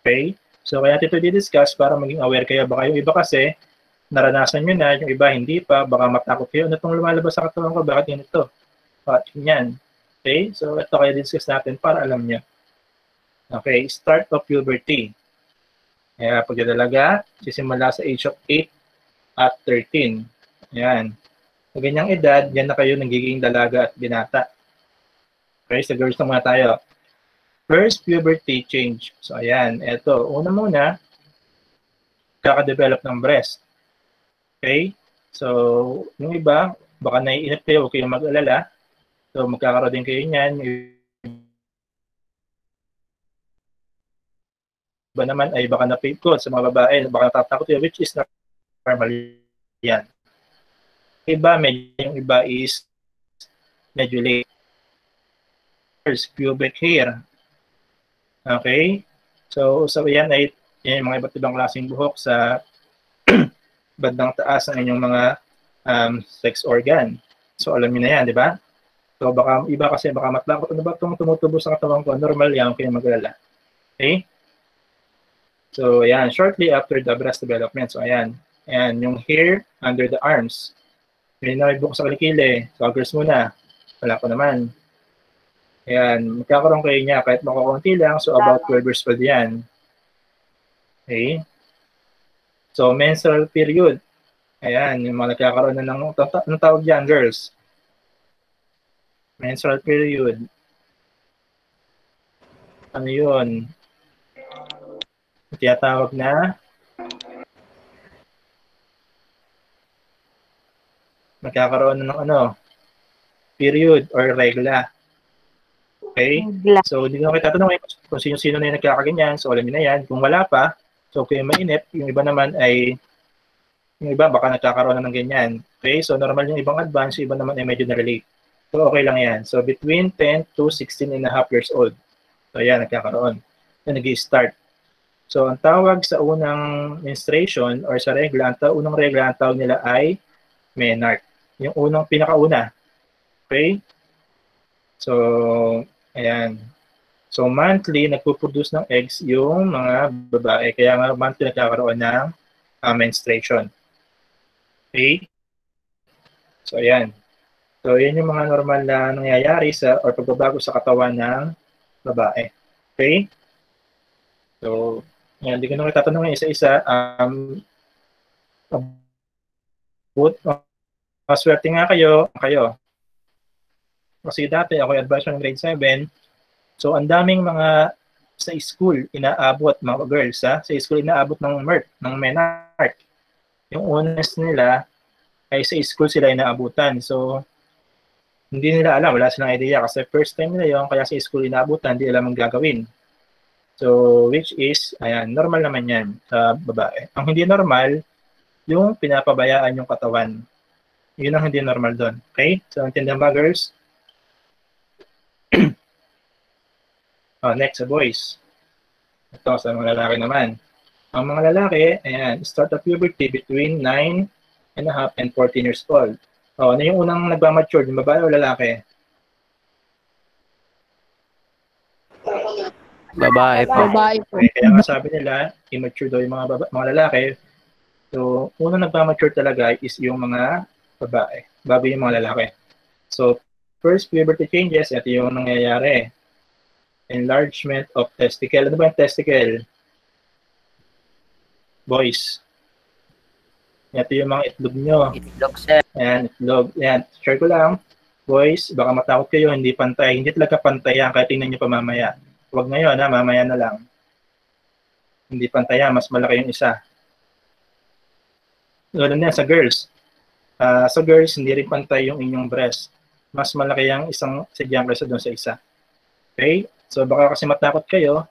Okay? So, kaya ito di-discuss para maging aware kayo. Baka yung iba kasi, naranasan nyo na, yung iba hindi pa, baka matakot kayo. Ano itong lumalabas sa katawan ko? Bakit yun ito? Bakit yan? Okay? So, ito kaya discuss natin para alam nyo. Okay, start of puberty. Kaya pagdadalaga, sisimula sa age of 8 at 13. Ayan. Sa ganyang edad, yan na kayo nagiging dalaga at binata. Okay, sa girls naman tayo. First puberty change. So, ayan. Ito, una muna, kaka-develop ng breast. Okay? So, yung iba, baka naiinip kayo, huwag kayong mag-alala. So, magkakaroon din kayo niyan. Iba naman ay baka na-paid sa mga babae, baka natatakot yun, which is normal yan. Iba, yung iba is medyo late. First, pubic hair. Okay? So yan ay yan yung mga iba't ibang klaseng buhok sa bandang taas ng inyong mga sex organ. So alam niyo na yan, di ba? So baka iba kasi baka matakot, ano ba itong tumutubo sa katawan ko? Normal yan, kaya mag-alala. Okay? So, ayan, shortly after the breast development. So, ayan. Ayan, yung hair under the arms. Yung na may buhok sa kilikili. So, girls muna. Wala ko naman. Ayan, magkakaroon kayo niya kahit makakunti lang. So, about 12 years old yan. Okay. So, menstrual period. Ayan, yung mga nagkakaroon na ng tawag dyan, girls. Menstrual period. Ano yun? Tinatawag na magkakaroon ng period or regla. Okay? So, hindi na kayo tatanungin kung sino-sino na yung nagkakaganyan. So, alam niyo na yan. Kung wala pa, so kung mainip, yung iba naman ay, yung iba baka nagkakaroon na ng ganyan. Okay? So, normal yung ibang advance, yung iba naman ay medyo na-relate. So, okay lang yan. So, between 10 to 16 and a half years old. So, yan, nagkakaroon. So, nag-i-start. So, ang tawag sa unang menstruation or sa regla, unang regla, ang tawag nila ay menarche. Yung unang pinakauna. Okay? So, ayan. So, monthly, nagpuproduce ng eggs yung mga babae. Kaya nga, monthly nagkakaroon ng menstruation. Okay? So, ayan. So, yan yung mga normal na nangyayari sa or pagbabago sa katawan ng babae. Okay? So, yan, hindi ko na tatanungin isa-isa. Maswerte nga kayo. Kasi dati ako advisor ng grade 7. So, ang daming mga sa school inaabot, mga girls, sa school inaabot ng menarche. Yung honest nila ay sa school sila inaabutan. So, hindi nila alam, wala silang idea kasi first time nila yun, kaya sa school inaabutan, hindi alam ang gagawin. So, which is, ayan, normal naman yan sa babae. Ang hindi normal, yung pinapabayaan yung katawan. Yun ang hindi normal doon. Okay? So, intindihan ba, girls? Next, sa boys. Ito, sa mga lalaki naman. Ang mga lalaki, ayan, start of puberty between 9 and a half and 14 years old. Ano yung unang nagmamature, yung babae o lalaki? Babae po. Babae po. Okay, kaya nga sabi nila, immature daw yung mga lalaki. So, unang nagmamature talaga is yung mga babae, bago yung mga lalaki. So, first puberty changes, ito yung nangyayari. Enlargement of testicle. Ano ba yung testicle? Boys. Ito yung mga itlog nyo. Itlog, sir. Ayan, itlog. Ayan, share ko lang. Boys, baka matakot kayo, hindi pantay. Hindi talaga pantay yan, kahit tingnan nyo pa mamaya. Huwag ngayon, mamaya na lang. Hindi pantay yan, mas malaki yung isa. Ganun yan sa girls. Sa girls, hindi rin pantay yung inyong breast. Mas malaki yung isang sadyang kaysa doon sa isa. Okay? So, baka kasi matakot kayo.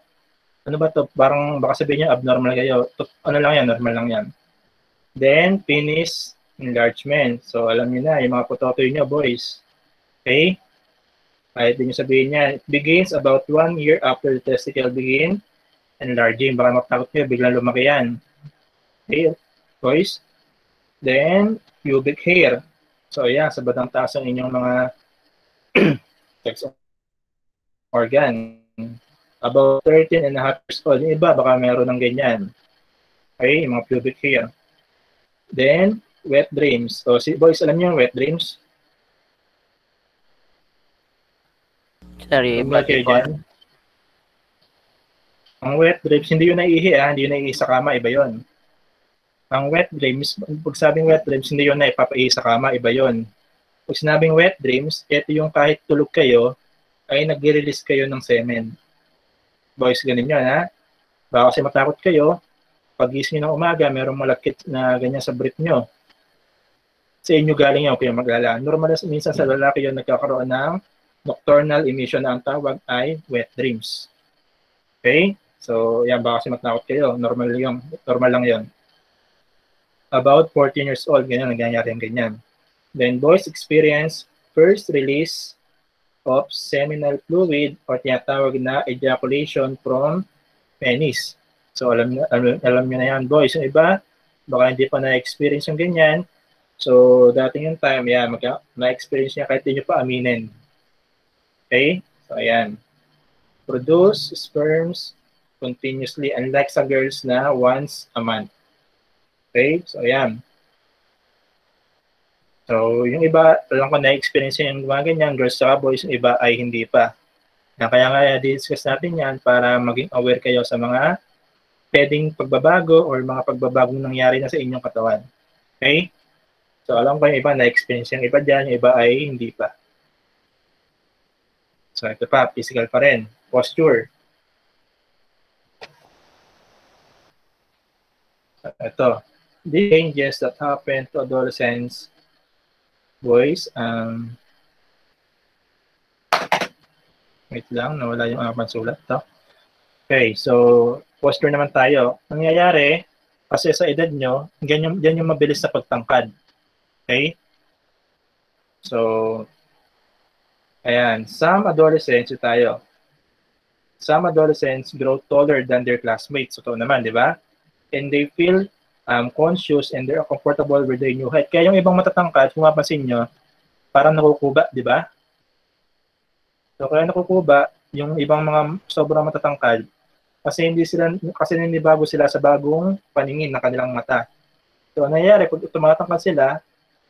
Ano ba to? Parang baka sabihin niyo abnormal kayo. Ano lang yan, normal lang yan. Then, penis enlargement. So, alam niyo na, yung mga putotoy niyo, boys. Okay? Kahit din yung sabihin niya, it begins about 1 year after the testicle begin enlarging. Baka matakot kayo, biglang lumaki yan. Okay, boys. Then, pubic hair. So, ayan, sa batang taas ang inyong mga sex organ. About 13 and a half years old. Yung iba, baka meron ng ganyan. Okay, yung mga pubic hair. Then, wet dreams. So, boys, alam niyo yung wet dreams? Sorry, body form. Ang wet dreams, hindi yun naiihi, hindi yun naiihi sa kama, iba yun. Ang wet dreams, pag sabing wet dreams, hindi yun na ipapaihi sa kama, iba yun. Pag sinabing wet dreams, ito yung kahit tulog kayo, ay nag-release kayo ng semen. Boys, ganun yun, ha? Baka kasi matakot kayo, pag gising ng umaga, merong malakit na ganyan sa brief nyo. Sa inyo galing yan, kaya mag-ala. Normal minsan sa lalaki yun nagkakaroon ng nocturnal emission na ang tawag ay wet dreams. Okay? So, yan, baka kasi matakot kayo. Normal lang yun. About 14 years old, ganyan, nangyayari yung ganyan. Then, boys experience first release of seminal fluid or tinatawag na ejaculation from penis. So, alam nyo na yan, boys. Yung iba, baka hindi pa na-experience yung ganyan. So, dating yung time, yan, na-experience niya kahit hindi nyo pa aminin. Okay? So, ayan. Produce sperms continuously, unlike sa girls na once a month. Okay? So, ayan. So, yung iba, alam ko na-experience yung mga ganyan, girls sa boys, yung iba ay hindi pa. Kaya nga, discuss natin yan para maging aware kayo sa mga pwedeng pagbabago or mga pagbabagong nangyari na sa inyong katawan. Okay? So, alam ko yung iba na-experience yung iba dyan, yung iba ay hindi pa. So, ito pa, physical pa rin. Posture. So, ito. The changes that happen to adolescents, boys. Wait lang, nawala yung pansulat. Okay, so, posture naman tayo. Nangyayari, kasi sa edad nyo, yan yung mabilis na pagtangkad. Okay? So, ayan, some adolescents grow taller than their classmates. So, naman, di ba? And they feel conscious and they're comfortable with their new height. Kaya yung ibang matatangkad, kung mapapansin nyo, parang nakukuba, di ba? So, kaya nakukuba, yung ibang mga sobrang matatangkad, kasi nanibago sila sa bagong paningin ng kanilang mata. So, nangyayari, pag tumatangkad sila,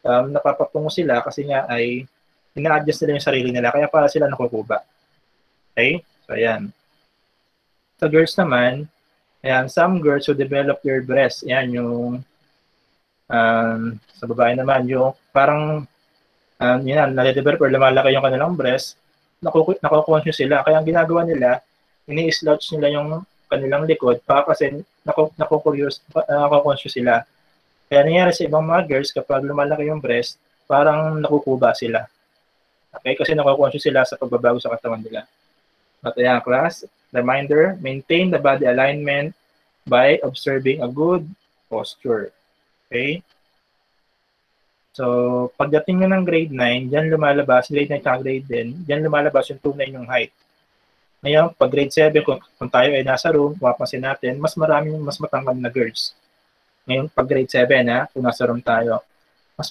napapatungo sila kasi nga ay ina-adjust nila yung sarili nila, kaya para sila nakukuba. Okay? So, ayan. Sa girls naman, ayan, some girls who develop their breasts, ayan, yung sa babae naman, yung parang yun, nade-develop or lumalaki yung kanilang breast, nakukonsyos sila. Kaya ang ginagawa nila, ini-slouch nila yung kanilang likod para kasi nakukonsyos sila. Kaya nangyari sa ibang mga girls, kapag lumalaki yung breast, parang nakukuba sila. Okay? Kasi nakukonsyos sila sa pagbabago sa katawan nila. But ayan, class, reminder, maintain the body alignment by observing a good posture. Okay? So, pagdating nyo ng grade 9, dyan lumalabas, grade 9 at grade 10, dyan lumalabas yung tunay yung height. Ngayon, pag grade 7, kung tayo ay nasa room, mapapansin natin, mas matangkad na girls. Ngayon, pag grade 7, kung nasa room tayo, mas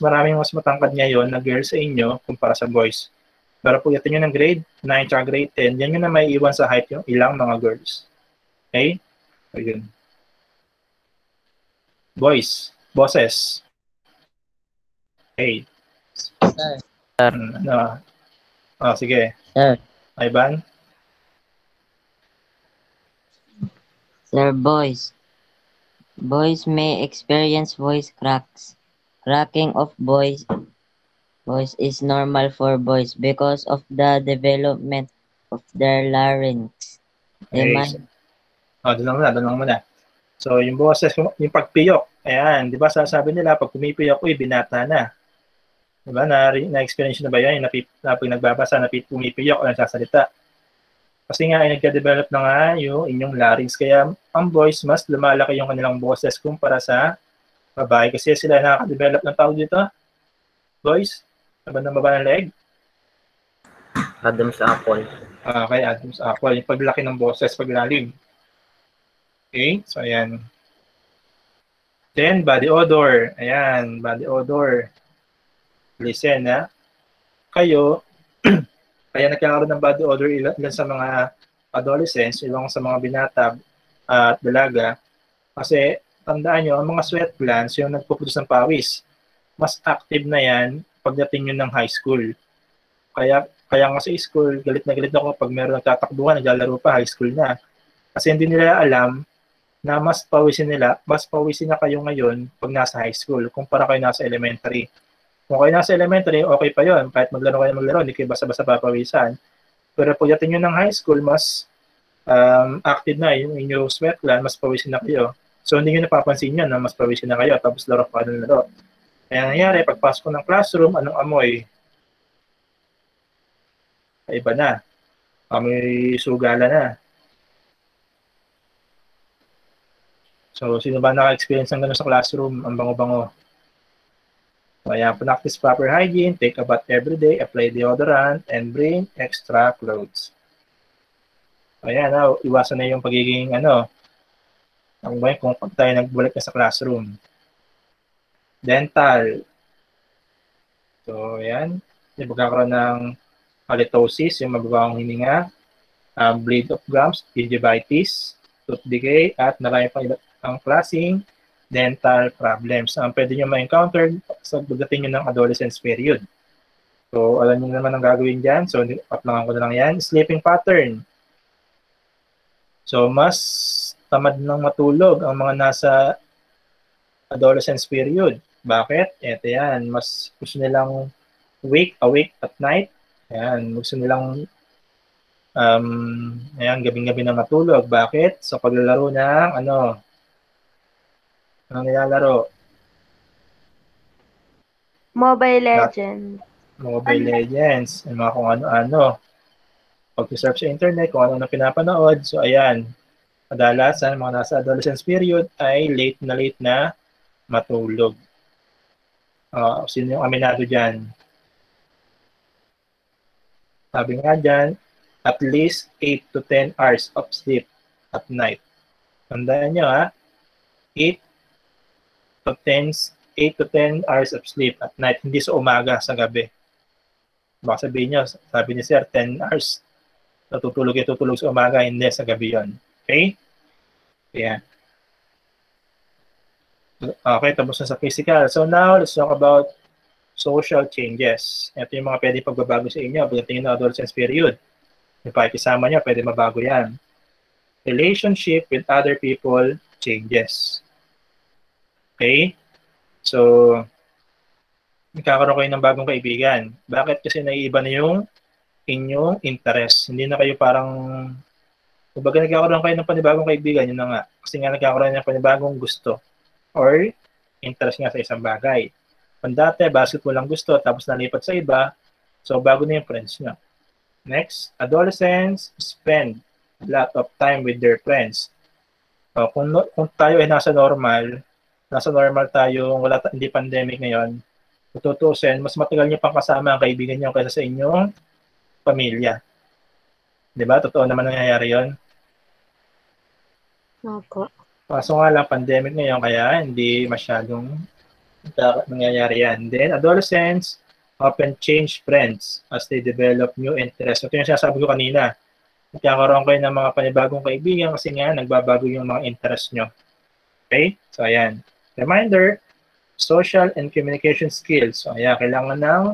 matangkad ngayon na girls sa inyo kumpara sa boys. Pero pagdating nyo ng grade 9 at grade 10, dyan nyo na may iwan sa height yung ilang mga girls. Okay? So, yun. Boys, bosses. Okay. Sir. Sige. Sir. Ivan? Sir, boys may experience voice cracks. Cracking of voice is normal for boys because of the development of their larynx. Okay. Doon lang muna. So, yung boses, yung pagpiyok, ayan, di ba sasabi nila, pag pumipiyok, binata na. Di ba, na-experience na ba yan? Pag nagbabasa, pumipiyok o nagsasalita. Kasi nga ay nagka-develop na nga yung inyong larynx. Kaya ang boys, mas lumalaki yung kanilang boses kumpara sa babae. Kasi sila nakaka-develop ng tawag dito. Boys, laban ng baba ng leg. Adam's apple. Okay, Adam's apple. Yung paglaki ng boses, paglalim. Okay, so ayan. Then, body odor. Ayan, body odor. Listen, ha? Kayo, kaya nagkakaroon ng body odor ilan sa mga adolescents, ilang sa mga binata at dalaga. Kasi, tandaan nyo, ang mga sweat glands, yung nagpuproduce ng pawis, mas active na yan pagdating nyo ng high school. Kaya nga sa school, galit na galit ako pag meron nagtatakbuhan, naglalaro pa, high school na. Kasi hindi nila alam na mas pawisin na kayo ngayon pag nasa high school kumpara kayo nasa elementary. Kung kayo nasa elementary, okay pa yon. Kahit maglaro, hindi kayo basta-basta papawisan. Pero pagdating nyo ng high school, mas active na yung inyong sweat gland, mas pawisin na kayo. So, hindi nyo napapansin yun na mas pawisin na kayo, tapos laro pa ng laro. Kaya nangyari, pagpasok ko ng classroom, anong amoy? Iba na. Amoy sugala na. So, sino ba naka-experience ng gano'n sa classroom? Ang bango-bango. Kaya practice proper hygiene, take a bath every day, apply deodorant, and bring extra clothes. Ayan, iwasan na yung pagiging kung tayo nagbalik na sa classroom. Dental. So, ayan. Yung pagkakaroon ng halitosis, yung mababawang hininga, bleed of gums, gingivitis, tooth decay, at marami pang ibang klaseng dental problems. Ang pwede nyo ma-encounter sa pagdating nyo ng adolescence period. So, alam nyo naman ang gagawin dyan. So, uplangan ko na lang yan. Sleeping pattern. So, mas tamad ng matulog ang mga nasa adolescence period. Bakit? Ito yan. Mas gusto nilang awake at night. Ayan. Gusto nilang gabing-gabi na matulog. Bakit? Sa paglalaro ng anong nilalaro? Mobile Legends. Mobile Legends. Yung mga kung ano-ano. Pag-search sa internet, kung ano na pinapanood. So, ayan. Kadalasan, mga nasa adolescence period ay late na matulog. Sino yung aminado dyan? Sabi nga dyan, at least 8 to 10 hours of sleep at night. Tandaan nyo, 8 to 10 hours of sleep at night, hindi sa umaga, sa gabi. Baka sabihin nyo, sabi ni Sir, 10 hours. Tutulog sa umaga, hindi, sa gabi yon. Okay? Yeah. Okay, tapos na sa physical. So now, let's talk about social changes. Ito yung mga pwede pagbabago sa inyo pagdating ng adolescence period. Yung pakikisama nyo, pwede mabago yan. Relationship with other people changes. Okay? So, nagkakaroon kayo ng bagong kaibigan. Bakit? Kasi naiiba na yung inyong interest. Hindi na kayo parang, kumbaga nagkakaroon kayo ng panibagong kaibigan, yun na nga. Kasi nga nagkakaroon ng panibagong gusto or interest nga sa isang bagay. Kung dati, basketball lang gusto, tapos nalipat sa iba, so bago na yung friends nyo. Next, adolescents spend a lot of time with their friends. Kung tayo ay nasa normal tayo, hindi pandemic ngayon, tutusin, mas matagal nyo pang kasama ang kaibigan nyo kaysa sa inyong pamilya. Diba? Totoo naman nangyayari yun. Opo. Kaso nga lang, pandemic ngayon, kaya hindi masyadong nangyayari yan. Then, adolescents often change friends as they develop new interests. Ito yung sinasabi ko kanina. Nagkakaroon kayo ng mga panibagong kaibigan kasi nga nagbabago yung mga interest nyo. Okay? So, ayan. Reminder, social and communication skills. So, ayan, kailangan ng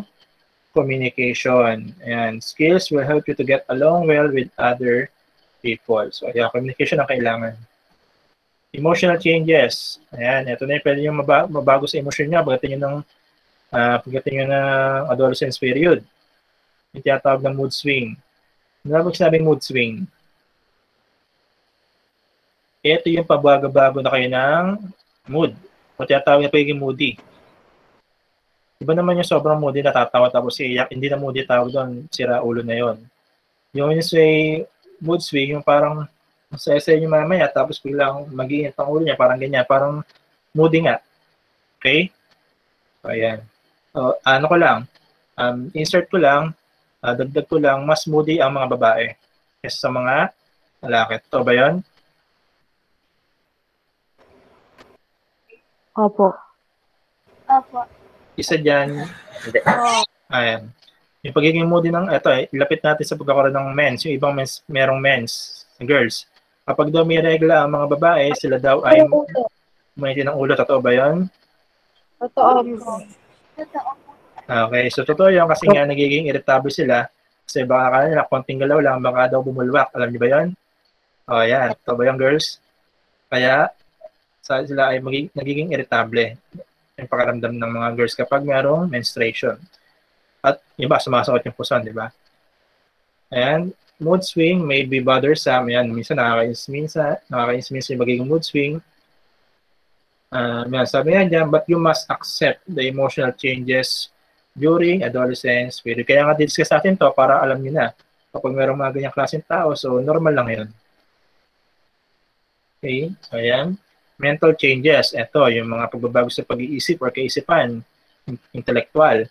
communication. Ayan, skills will help you to get along well with other people. So, ayan, communication ang kailangan. Emotional changes. Ayan, ito na yung pwede yung mabago sa emosyon nyo pagdating nyo ng adolescence period. Yung tinatawag ng mood swing. Ano ba sinabing mood swing? Ito yung pabago-bago na kayo ng mood. O tinatawag na pagiging moody. Iba naman yung sobrang moody, natatawa tapos iiyak. Hindi na moody tawag doon, sira ulo na yon. Yung say, mood swing, yung parang masaya niyo mamaya, tapos biglang mag-iinit ang ulo niya, parang ganyan, parang moody nga. Okay? So, ayan. So, ano ko lang, insert ko lang, dagdag ko lang, mas moody ang mga babae kaysa sa mga lalaki. Ito ba yun? Opo. Opo. Isa dyan. Ayan. Yung pagiging moody ng, ito ilapit natin sa pagkakaroon ng mens. Yung ibang mens, merong mens, girls. Kapag daw may regla ang mga babae, sila daw ay umaiti ng ulo. Totoo ba yun? Totoo. Okay, so totoo yun kasi nga nagiging irritable sila. Kasi baka kanila, konting galaw lang, baka daw bumulwak. Alam niyo ba yun? O, yan. Totoo ba yun, girls? Kaya, sila ay nagiging irritable yung pakaramdam ng mga girls kapag mayroong menstruation. At iba, sumasakot yung puson, di ba? And mood swing may be bothersome. Yan, minsan nakakainis yung magiging mood swing. Sabi nga dyan, but you must accept the emotional changes during adolescence period. Kaya nga discuss natin to para alam niyo na kapag mayroong mga ganyang klaseng tao, so normal lang yun. Okay, so ayan. Mental changes, ito, yung mga pagbabago sa pag-iisip or kaisipan, intellectual.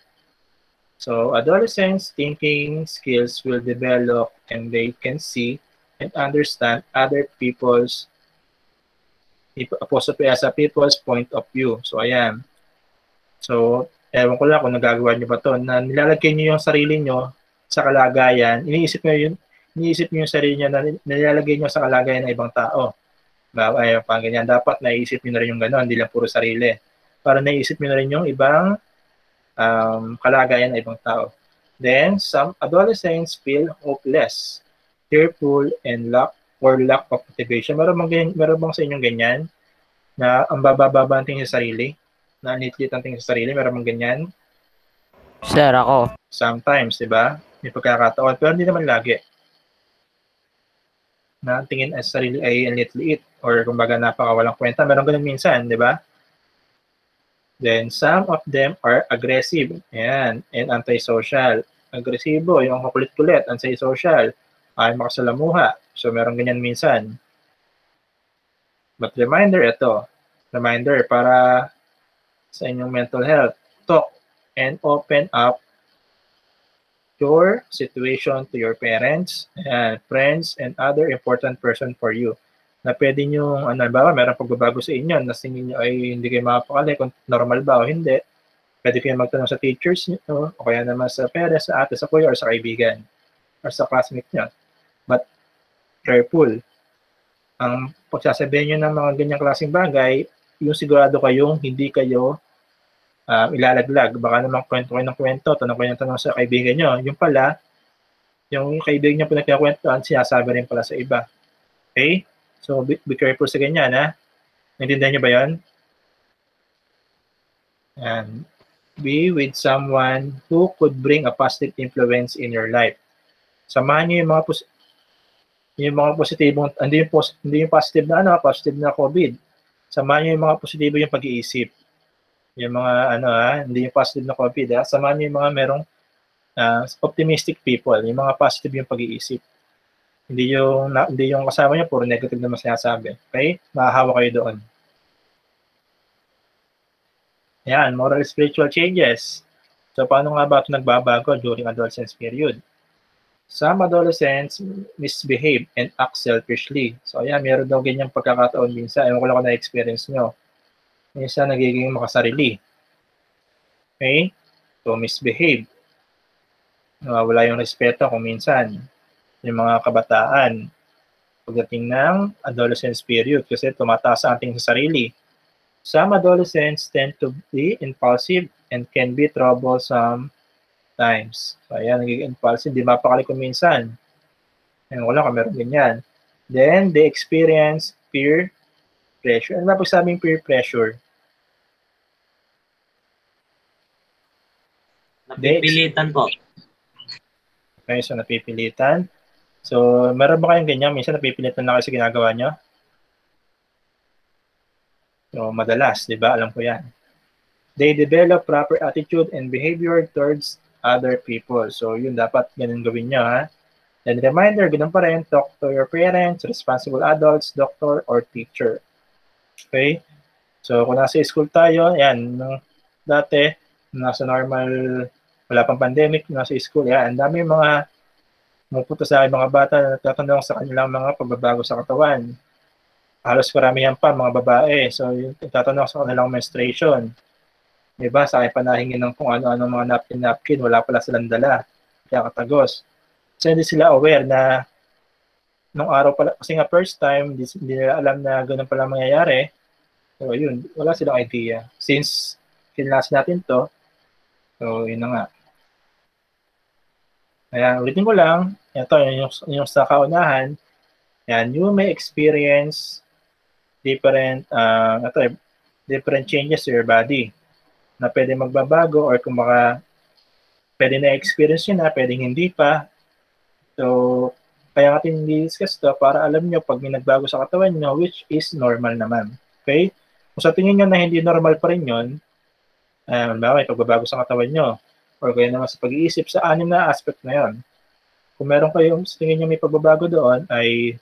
So, adolescents' thinking skills will develop and they can see and understand other people's point of view. So, ayan. So, ewan ko lang kung nagagawa niyo ba ito, na nilalagay niyo yung sarili niyo sa kalagayan, iniisip niyo yung sarili niyo na nilalagay niyo sa kalagayan ng ibang tao. Ay, pang ganyan, dapat naisip niyo na rin yung gano'n, hindi lang puro sarili. Para naisip niyo na rin yung ibang kalagayan ng ibang tao. Then, some adolescents feel hopeless, fearful, and lack of motivation. Meron bang sa inyong ganyan? Na ang bababa ang tingin sa sarili? Na nitlit ang tingin sa sarili? Meron bang ganyan? Sir, ako. Sometimes, di ba? May pagkakataon. Pero hindi naman lagi. Na ang tingin sa sarili ay ang liit or kumbaga napakawalang kwenta. Meron ganun minsan, di ba? Then, some of them are aggressive. Ayan. And antisocial. Agresibo, yung kukulit-kulit, antisocial. Ay makasalamuha. So, meron ganyan minsan. But reminder, ito. Reminder para sa inyong mental health. Talk and open up your situation to your parents, and friends, and other important person for you. Na pwede nyo, meron pagbabago sa inyo, na tingin nyo ay hindi kayo makapakali kung normal ba o hindi. Pwede kayo magtanong sa teachers nyo, o kaya naman sa parents, sa ate, sa kuya, or sa kaibigan, or sa classmate nyo. But, careful. Ang pagsasabihin nyo ng mga ganyang klaseng bagay, yung sigurado kayong hindi kayo ilalaglag. Baka naman kwento kayo ng kwento, tanong kayo ng tanong sa kaibigan nyo. Yung pala, yung kaibigan nyo pinagkakwentuhan, sinasabi rin pala sa iba. Okay? So, be careful sa ganyan, ha? Naintindihan nyo ba yun? And be with someone who could bring a positive influence in your life. Samahan nyo yung mga positibong, hindi yung positive na positive na COVID. Samahan nyo yung mga positibo yung pag-iisip. Yung mga, hindi yung positive na COVID, ha? Samahan nyo yung mga merong optimistic people, yung mga positive yung pag-iisip. Hindi yung kasama niyo puro negative na sinasabi. Okay? Mahahawa kayo doon. Yan, moral spiritual changes. So, paano nga ba ito nagbabago during adolescence period? Some adolescents misbehave and act selfishly. So, ayan, meron daw ganyang pagkakataon minsan. Ewan ko lang kung na-experience nyo. Minsan, nagiging makasarili. Okay? So, misbehave. Wala yung respeto kung minsan. Yung mga kabataan pagdating ng adolescence period kasi tumataas ang ating sa sarili. Some adolescents tend to be impulsive and can be troublesome times. So, ayan, nagiging impulsive. Di mapakali kung minsan. Ayan, wala kung meron ganyan. Then, they experience peer pressure. Ano ba pagsabing peer pressure? Napipilitan po. Okay, so napipilitan. So, meron ba kayong ganyan? Minsan napipilitan na kayo sa ginagawa nyo? So, madalas, di ba? Alam ko yan. They develop proper attitude and behavior towards other people. So, yun dapat ganun gawin nyo, ha? And reminder, ganun pa rin, talk to your parents, responsible adults, doctor, or teacher. Okay? So, kung nasa school tayo, yan, dati, nasa normal, wala pang pandemic, nasa school, yan, ang dami mga pumupunta sa akin mga bata na nagtatanong sa kanilang mga pagbabago sa katawan. Halos karamihan pa, mga babae. So, yung tatanong sa kanilang menstruation. Diba, sa akin panahingin ng kung ano-ano mga napkin, wala pala silang dala. Kaya katagos. So, hindi sila aware na nung araw pala, kasi nga first time, hindi nila alam na ganun pala mangyayari. So, yun, wala silang idea. Since kinalas natin to, so, yun na nga. Ayan, ulitin ko lang, ito, yung sa kaunahan, yan, you may experience different changes to your body na pwede magbabago or kung baka pwede na-experience nyo na, pwedeng hindi pa. So, kaya natin discuss to para alam nyo pag may nagbago sa katawan nyo, which is normal naman. Okay? Kung sa tingin nyo na hindi normal pa rin yun, may pagbabago sa katawan nyo, or kaya naman sa pag-iisip sa anim na aspect na yun. Kung meron kayong sa tingin nyo may pagbabago doon, ay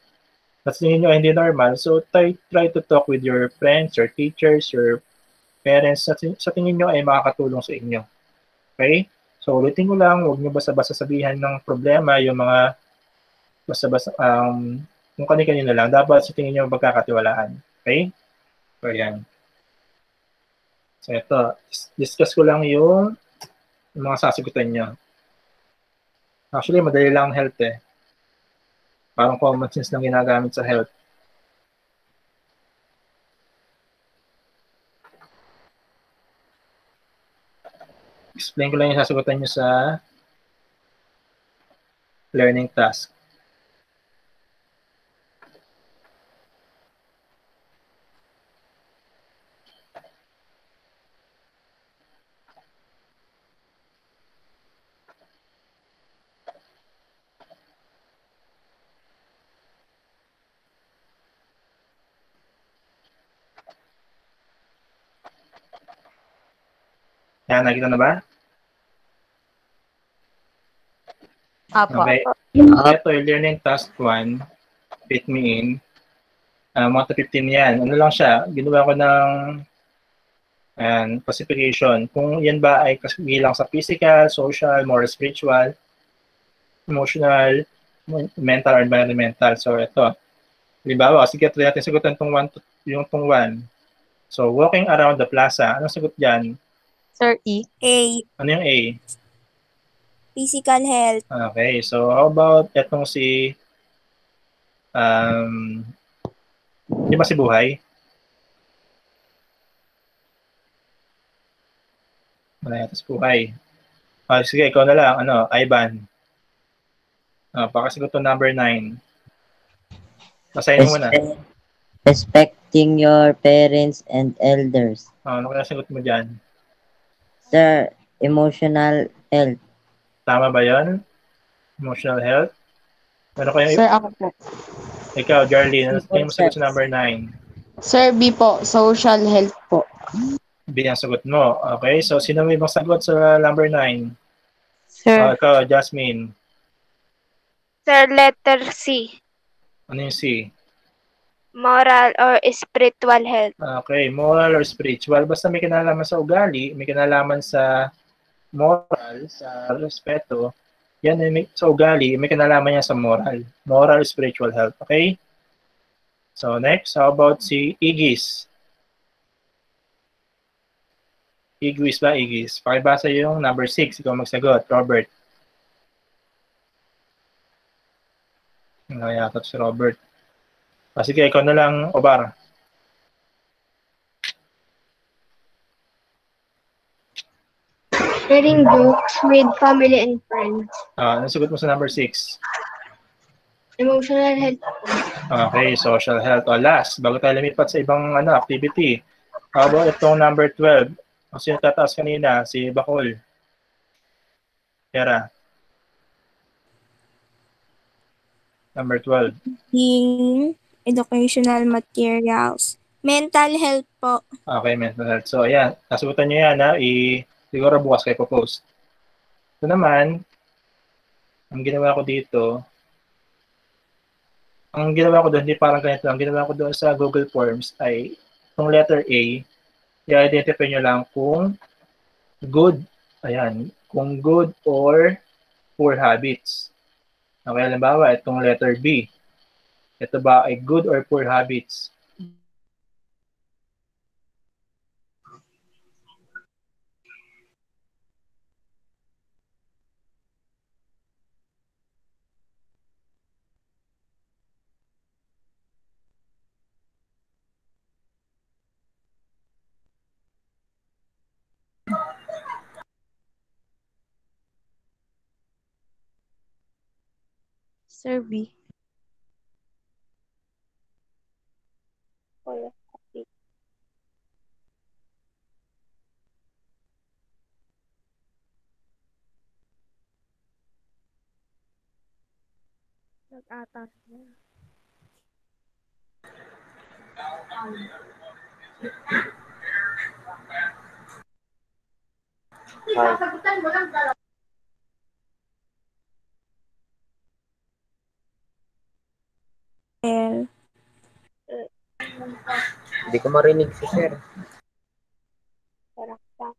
sa tingin nyo ay hindi normal, so try to talk with your friends, your teachers, your parents, sa tingin nyo ay makakatulong sa inyo. Okay? So, ulitin ko lang, huwag nyo basta-basta sabihan ng problema, yung mga basta-basta, kung kani-kanina lang, dapat sa tingin nyo magkakatiwalaan. Okay? So, yan. So, ito, discuss ko lang yung mga sasagutan nyo. Actually, madali lang health eh. Parang common sense lang ginagamit sa health. Explain ko lang yung sasagutan nyo sa learning task. Yan, nakita na ba? Apo. Okay. Ito yung learning task 1. Fit me in. Mga 15 yan. Ano lang siya? Ginawa ko ng classification. Kung yan ba ay bilang sa physical, social, moral, spiritual, emotional, mental, or environmental. So, ito. Halimbawa, sige, try natin sagutan yung 1. So, walking around the plaza. Anong sagot dyan? Sir E. A. Ano yung A? Physical health. Okay, so how about etong si di ba si Buhay? Wala yata si Buhay. Sige, ikaw na lang. Ivan. Pakasigot to number 9. Basahin mo muna. Respecting your parents and elders. Ano kaya sagot mo dyan? Sir, emotional health. Tama ba yun? Emotional health? Ano kaya? Sir, ako po. Ikaw, Jarlene, ano yung sagot sa number 9? Sir, B po. Social health po. B ang sagot mo. Okay, so sino may ibang sagot sa number 9? Sir. Ikaw, Jasmine. Sir, letter C. Ano yung C? Moral or spiritual health. Okay, moral or spiritual. Basta may kinalaman sa ugali, may kinalaman sa moral, sa respeto, yan ay sa ugali, may kinalaman yan sa moral. Moral, spiritual health. Okay? So next, how about si Igis? Igis ba? Igis. Pakibasa yung number 6. Ikaw magsagot. Robert. Yata si Robert. Sige, ikaw na lang, Obar. Sharing jokes with family and friends. Ano sagot mo sa number 6? Emotional health. Okay, social health. Last, bago tayo lumipat sa ibang activity. How about itong number 12? Ang sino tataas kanina? Si Bacol. Kera. Number 12. Educational materials. Mental health po. Okay, mental health. So, ayan. Nasugutan nyo yan, ha? Siguro bukas kayo po-post. Ito naman, ang ginawa ko dito, Ang ginawa ko doon, hindi parang ganito. Ang ginawa ko doon sa Google Forms ay yung letter A, i-identify nyo lang kung good, ayan, kung good or poor habits. Okay, halimbawa, itong letter B. Ito ba ay good or poor habits? Sir B. Wala. Nag-atas na. Sasagutan mo lang dalawa. Hindi ko marinig si sir. Parang pa.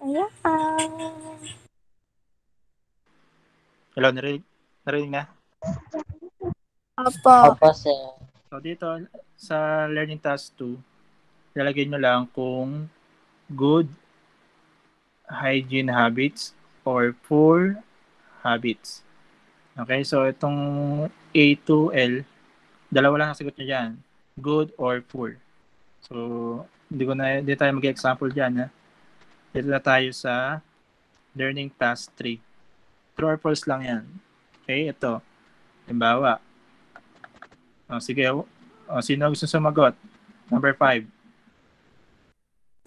Ayan. Hello, narinig na? Opo. Opo, sir. So, dito, sa Learning Task 2, lalagay nyo lang kung good hygiene habits or poor habits. Okay, so itong A to L, dalawa lang ang sagot nyo dyan. Good or poor. So, hindi tayo mag-example dyan. Ha? Dito na tayo sa Learning Task 3. True or false lang yan. Okay, ito. Halimbawa. Sige, sino gusto sumagot? Number 5.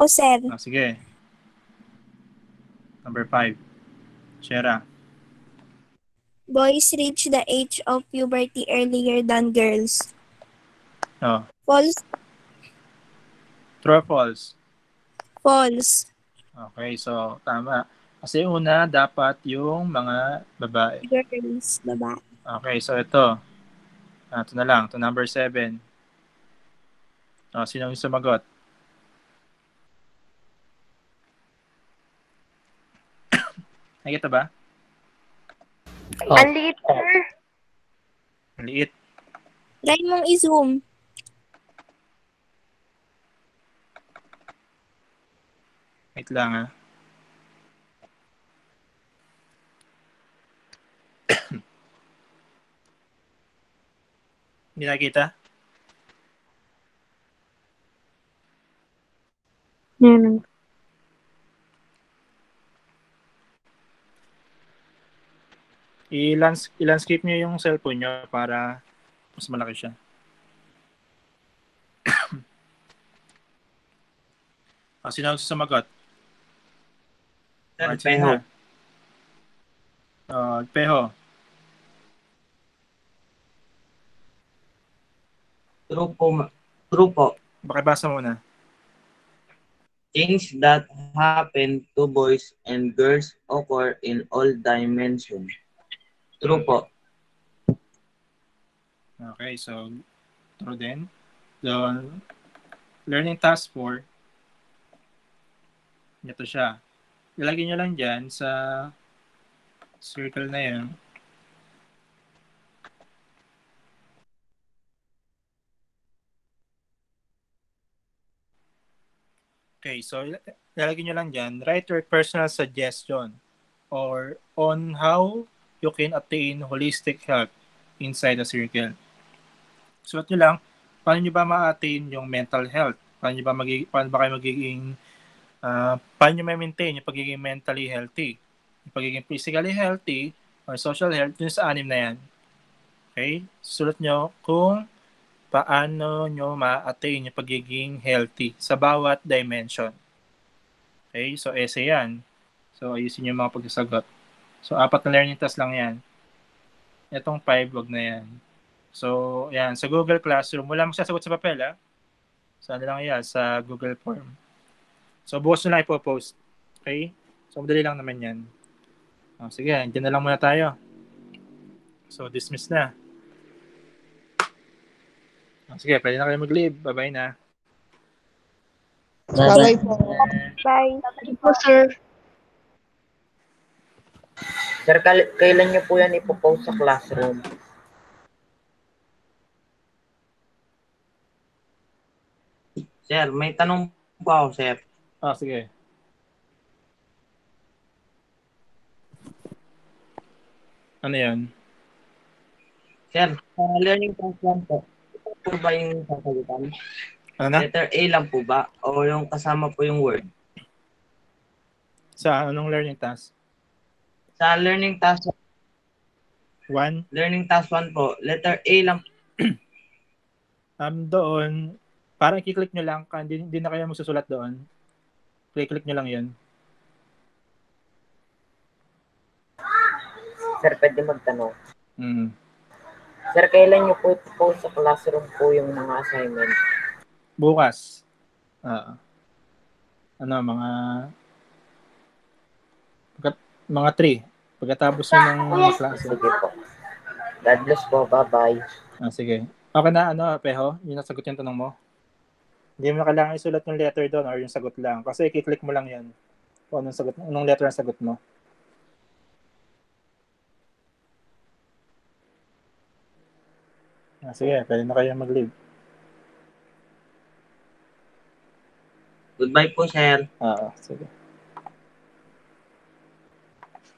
O, sir. Sige. Number 5. Shera. Boys reach the age of puberty earlier than girls. Oh. False. True or false? False. Okay, so tama. Kasi una, dapat yung mga babae. Girls, babae. Okay, so ito. Ito na lang. Ito number 7. Sino yung sumagot? Nakita ba? Oh. Ang liit, sir. Ang liit. Try mong i-zoom. Wait lang, ha. Hindi nakita? Yan. I-landscape nyo yung cellphone nyo para mas malaki siya. Sino ang sumagot? Peho. Peho. True po. Pakibasa muna. Things that happen to boys and girls occur in all dimensions. True po. Okay, so true din. So, Learning Task 4, ito siya. Ilagay nyo lang dyan sa circle na yun. Okay, so ilalagay nyo lang dyan, write your personal suggestion or on how you can attain holistic health inside the circle. Sulat nyo lang, paano nyo ba ma-attain yung mental health? Paano ba kayo magiging, paano nyo ma-maintain yung pagiging mentally healthy? Yung pagiging physically healthy or social health, dun sa 6 na yan. Okay? Sulat nyo kung paano nyo ma-attain yung pagiging healthy sa bawat dimension. Okay? So, essay yan. So, ayusin yung mga pagsasagot. So, 4 na learning task lang yan. Itong 5, wag na yan. So, yan. Sa Google Classroom, wala magsasagot sa papel, ha? Sa ano lang yan, sa Google Form. So, bukas na lang ipopost. Okay? So, madali lang naman yan. Sige, dyan na lang muna tayo. So, dismiss na. Sige, pwede na kayo mag-leave. Bye-bye na. Bye-bye po. Bye. Thank you, sir. Sir, kailan niyo po yan ipopost sa classroom? Sir, may tanong po ako, sir. Sige. Ano yan? Sir, learning task 1 po. Ito po ba yung sasagutan? Ano na? Letter A lang po ba? O yung kasama po yung word? Sa anong learning task? Sa learning task 1? Learning task 1 po, letter A lang. Doon, parang i-click nyo lang, hindi na kayo magsusulat doon. Click nyo lang yun. Sir, pwede magtanong. Mm. Sir, kailan niyo po ipopost sa classroom po yung mga assignment? Bukas. Mga 3. Pagkatapos nyo ng klase. Sige po. God bless po. Bye-bye. Sige. Okay na, Peho? Yung nasagot yung tanong mo? Hindi mo na kailangan isulat yung letter doon or yung sagot lang. Kasi i-click mo lang yan. Kung anong letter ang sagot mo. Sige, pwede na kayo mag-leave. Goodbye po, sir. Sige.